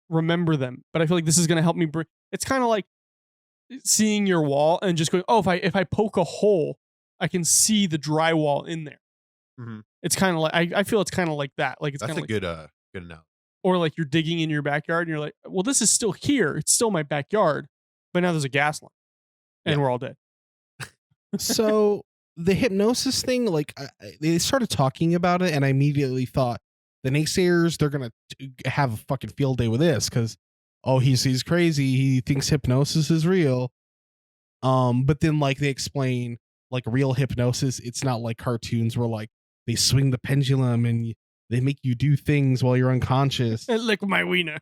remember them. But I feel like this is going to help me it's kind of like seeing your wall and just going, oh, if I poke a hole, I can see the drywall in there. Mm-hmm. It's kind of like, I feel it's kind of like that. Like it's kind of like, good analogy. Or like you're digging in your backyard and you're like, well, this is still here. It's still my backyard, but now there's a gas line and we're all dead. So the hypnosis thing, like they started talking about it and I immediately thought the naysayers, they're going to have a fucking field day with this because, oh, he's crazy. He thinks hypnosis is real. But then like they explain like real hypnosis. It's not like cartoons where like they swing the pendulum and they make you do things while you're unconscious. And lick my wiener.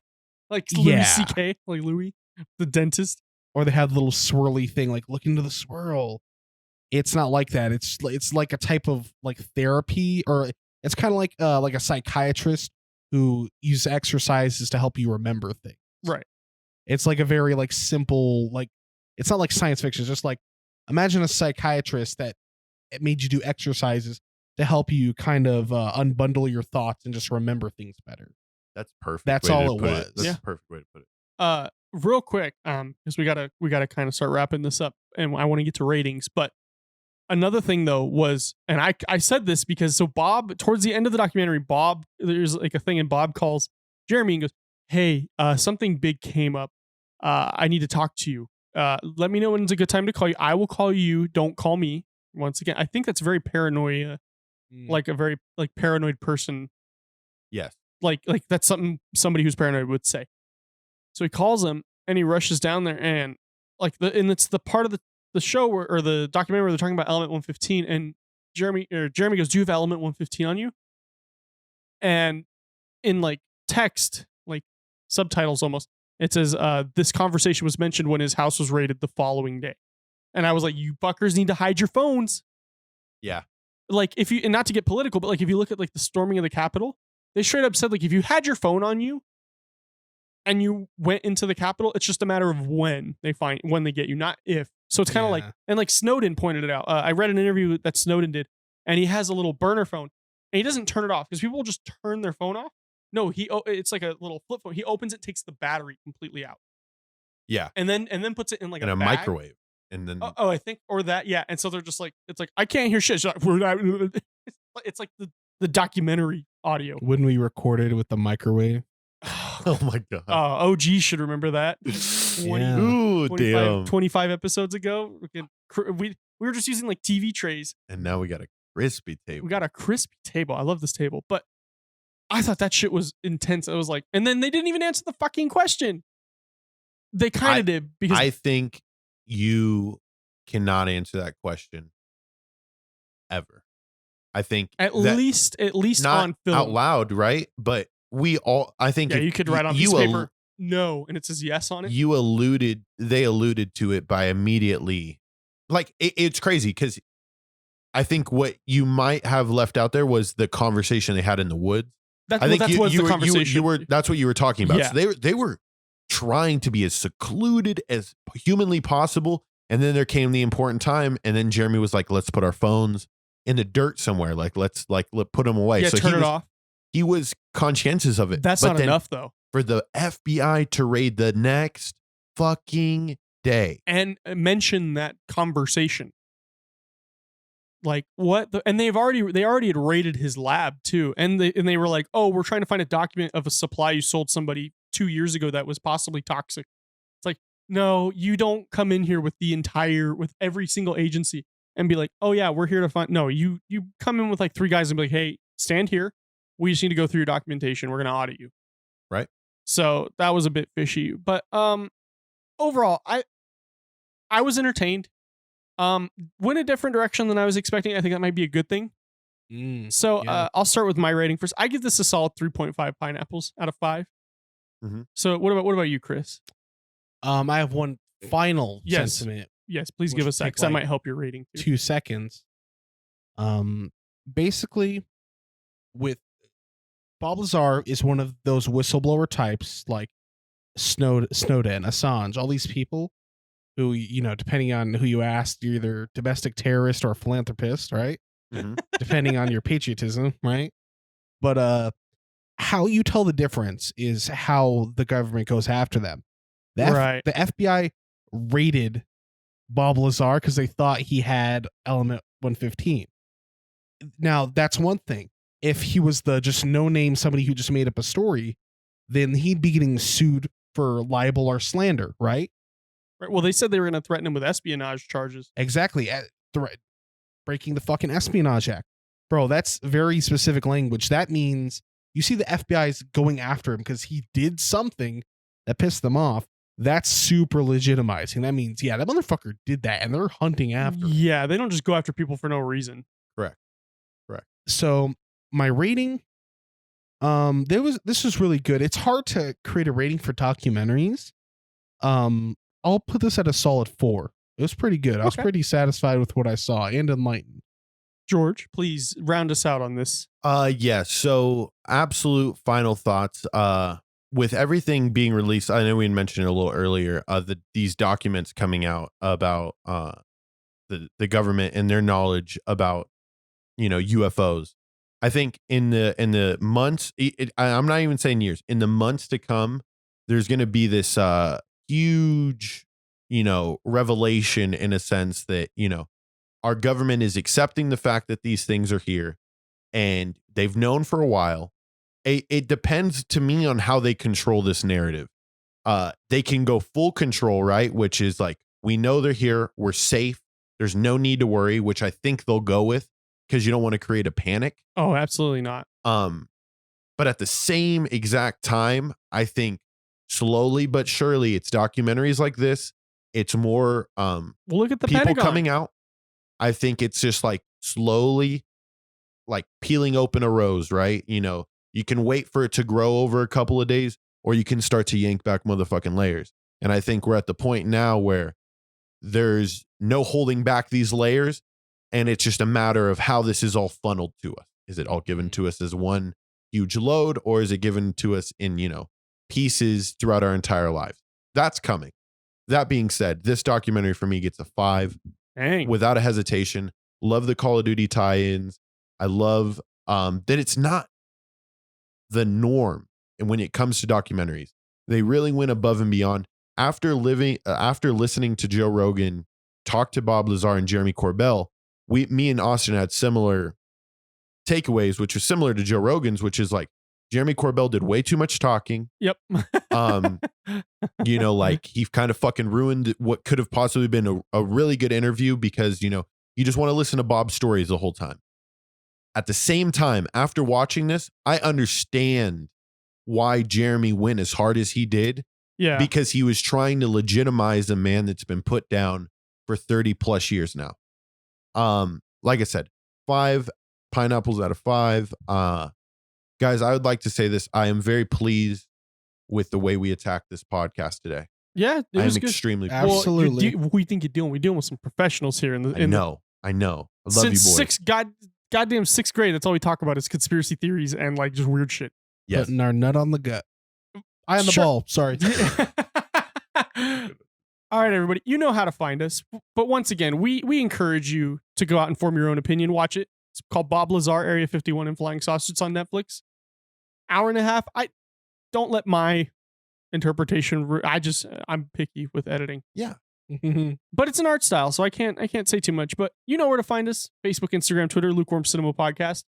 Like Louis C.K., like Louis, the dentist. Or they have the little swirly thing, like look into the swirl. It's not like that. It's like a type of like therapy, or it's kind of like a psychiatrist who uses exercises to help you remember things. Right. It's like a very like simple, like it's not like science fiction. It's just like imagine a psychiatrist that it made you do exercises to help you kind of unbundle your thoughts and just remember things better. That's perfect. That's all it was. That's a perfect way to put it. Real quick, because we gotta kind of start wrapping this up, and I want to get to ratings. But another thing though was, and I said this because so Bob, towards the end of the documentary, Bob, there's like a thing, and Bob calls Jeremy and goes, "Hey, something big came up. I need to talk to you. Let me know when it's a good time to call you. I will call you. Don't call me." Once again, I think that's very paranoia, like a very like paranoid person. Yes. Like that's somebody who's paranoid would say. So he calls him and he rushes down there, and it's the part of the show or the documentary where they're talking about element 115, and Jeremy goes, "Do you have element 115 on you?" And in like text, like subtitles almost, it says, "This conversation was mentioned when his house was raided the following day." And I was like, "You fuckers need to hide your phones." Yeah. Like if you, and not to get political, but like if you look at like the storming of the Capitol, they straight up said like if you had your phone on you and you went into the Capitol, it's just a matter of when they get you, not if. So it's kind of like, and like Snowden pointed it out. I read an interview that Snowden did, and he has a little burner phone, and he doesn't turn it off because people will just turn their phone off. No, it's like a little flip phone. He opens it, takes the battery completely out. Yeah. And then puts it in like a bag. microwave. And then I think, or that, yeah. And so they're just like, it's like, I can't hear shit. It's like the documentary audio. Wouldn't we record it with the microwave? Oh my god. OG should remember that. 25 episodes ago. We were just using like TV trays. And now we got a crispy table. We got a crispy table. I love this table. But I thought that shit was intense. I was like, and then they didn't even answer the fucking question. They kind of did, because I think you cannot answer that question ever. I think at least not on film out loud, right? But we all, I think, you could write on piece of paper no, and it says yes on it. They alluded to it by immediately, like it's crazy because I think what you might have left out there was the conversation they had in the woods. That's the conversation. That's what you were talking about. Yeah. So they were trying to be as secluded as humanly possible, and then there came the important time, and then Jeremy was like, "Let's put our phones in the dirt somewhere. Like let's put them away." Yeah, so turn it off. He was conscientious of it. That's not enough though. For the FBI to raid the next fucking day and mention that conversation, like what? And they already had raided his lab too, and they were like, "Oh, we're trying to find a document of a supply you sold somebody 2 years ago that was possibly toxic." It's like, no, you don't come in here with every single agency and be like, "Oh yeah, we're here to find." No, you come in with like 3 guys and be like, "Hey, stand here. We just need to go through your documentation. We're gonna audit you." Right. So that was a bit fishy, but overall, I was entertained. Went a different direction than I was expecting. I think that might be a good thing. I'll start with my rating first. I give this a solid 3.5 pineapples out of 5. Mm-hmm. So what about you, Chris? I have one final sentiment. Yes, please give us that, because that might help your rating too. 2 seconds. Basically, with Bob Lazar is one of those whistleblower types like Snowden, Assange, all these people who, depending on who you ask, you're either domestic terrorist or a philanthropist, right? Mm-hmm. Depending on your patriotism, right? But how you tell the difference is how the government goes after them. The FBI raided Bob Lazar because they thought he had element 115. Now, that's one thing. If he was the just no-name somebody who just made up a story, then he'd be getting sued for libel or slander, right? Right. Well, they said they were going to threaten him with espionage charges. Exactly. Breaking the fucking Espionage Act. Bro, that's very specific language. That means you see the FBI's going after him because he did something that pissed them off. that's super legitimizing. That means, yeah, that motherfucker did that and they're hunting after him. Yeah, they don't just go after people for no reason. Correct. So my rating, this was really good. It's hard to create a rating for documentaries. I'll put this at a solid 4. It was pretty good. I was pretty satisfied with what I saw and enlightened. George, please round us out on this. Yeah. So absolute final thoughts. With everything being released, I know we mentioned it a little earlier. These documents coming out about the government and their knowledge about UFOs. I think in the months, I'm not even saying years, in the months to come, there's going to be this huge, revelation in a sense that, our government is accepting the fact that these things are here and they've known for a while. It depends to me on how they control this narrative. They can go full control, right? Which is like, we know they're here. We're safe. There's no need to worry, which I think they'll go with because you don't want to create a panic. Oh, absolutely not. But at the same exact time, I think slowly but surely it's documentaries like this. It's more well, look at the people Pentagon coming out. I think it's just like slowly like peeling open a rose, right? You can wait for it to grow over a couple of days or you can start to yank back motherfucking layers. And I think we're at the point now where there's no holding back these layers. And it's just a matter of how this is all funneled to us. Is it all given to us as one huge load or is it given to us in, pieces throughout our entire lives? That's coming. That being said, this documentary for me gets a 5. Dang. Without a hesitation. Love the Call of Duty tie-ins. I love that it's not the norm. And when it comes to documentaries, they really went above and beyond. After listening to Joe Rogan talk to Bob Lazar and Jeremy Corbell, me and Austin had similar takeaways, which was similar to Joe Rogan's, which is like Jeremy Corbell did way too much talking. Yep. Like he kind of fucking ruined what could have possibly been a really good interview because, you just want to listen to Bob's stories the whole time. At the same time, after watching this, I understand why Jeremy went as hard as he did. Yeah. Because he was trying to legitimize a man that's been put down for 30 plus years now. Like I said, 5 pineapples out of 5. Guys, I would like to say this. I am very pleased with the way we attacked this podcast today. Yeah, I am extremely pleased. Absolutely. Well, we think you're dealing. We're dealing with some professionals here. I know. I love Since you, boys. goddamn 6th grade, that's all we talk about is conspiracy theories and like just weird shit. Yes. Putting our nut on the gut. Eye on the ball. Sorry. All right, everybody. You know how to find us. But once again, we encourage you to go out and form your own opinion. Watch it. It's called Bob Lazar, Area 51 and Flying Saucers. It's on Netflix. Hour and a half. I don't let my interpretation. I'm picky with editing. Yeah. But it's an art style, so I can't say too much. But you know where to find us. Facebook, Instagram, Twitter, Lukewarm Cinema Podcast.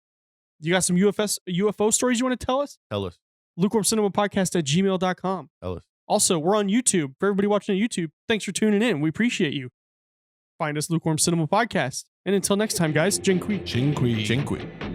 You got some UFO stories you want to tell us? Tell us. lukewarmcinemapodcast@gmail.com. Tell us. Also, we're on YouTube. For everybody watching on YouTube, thanks for tuning in. We appreciate you. Find us Lukewarm Cinema Podcast. And until next time, guys, Jinqui. Jinqui. Jinqui.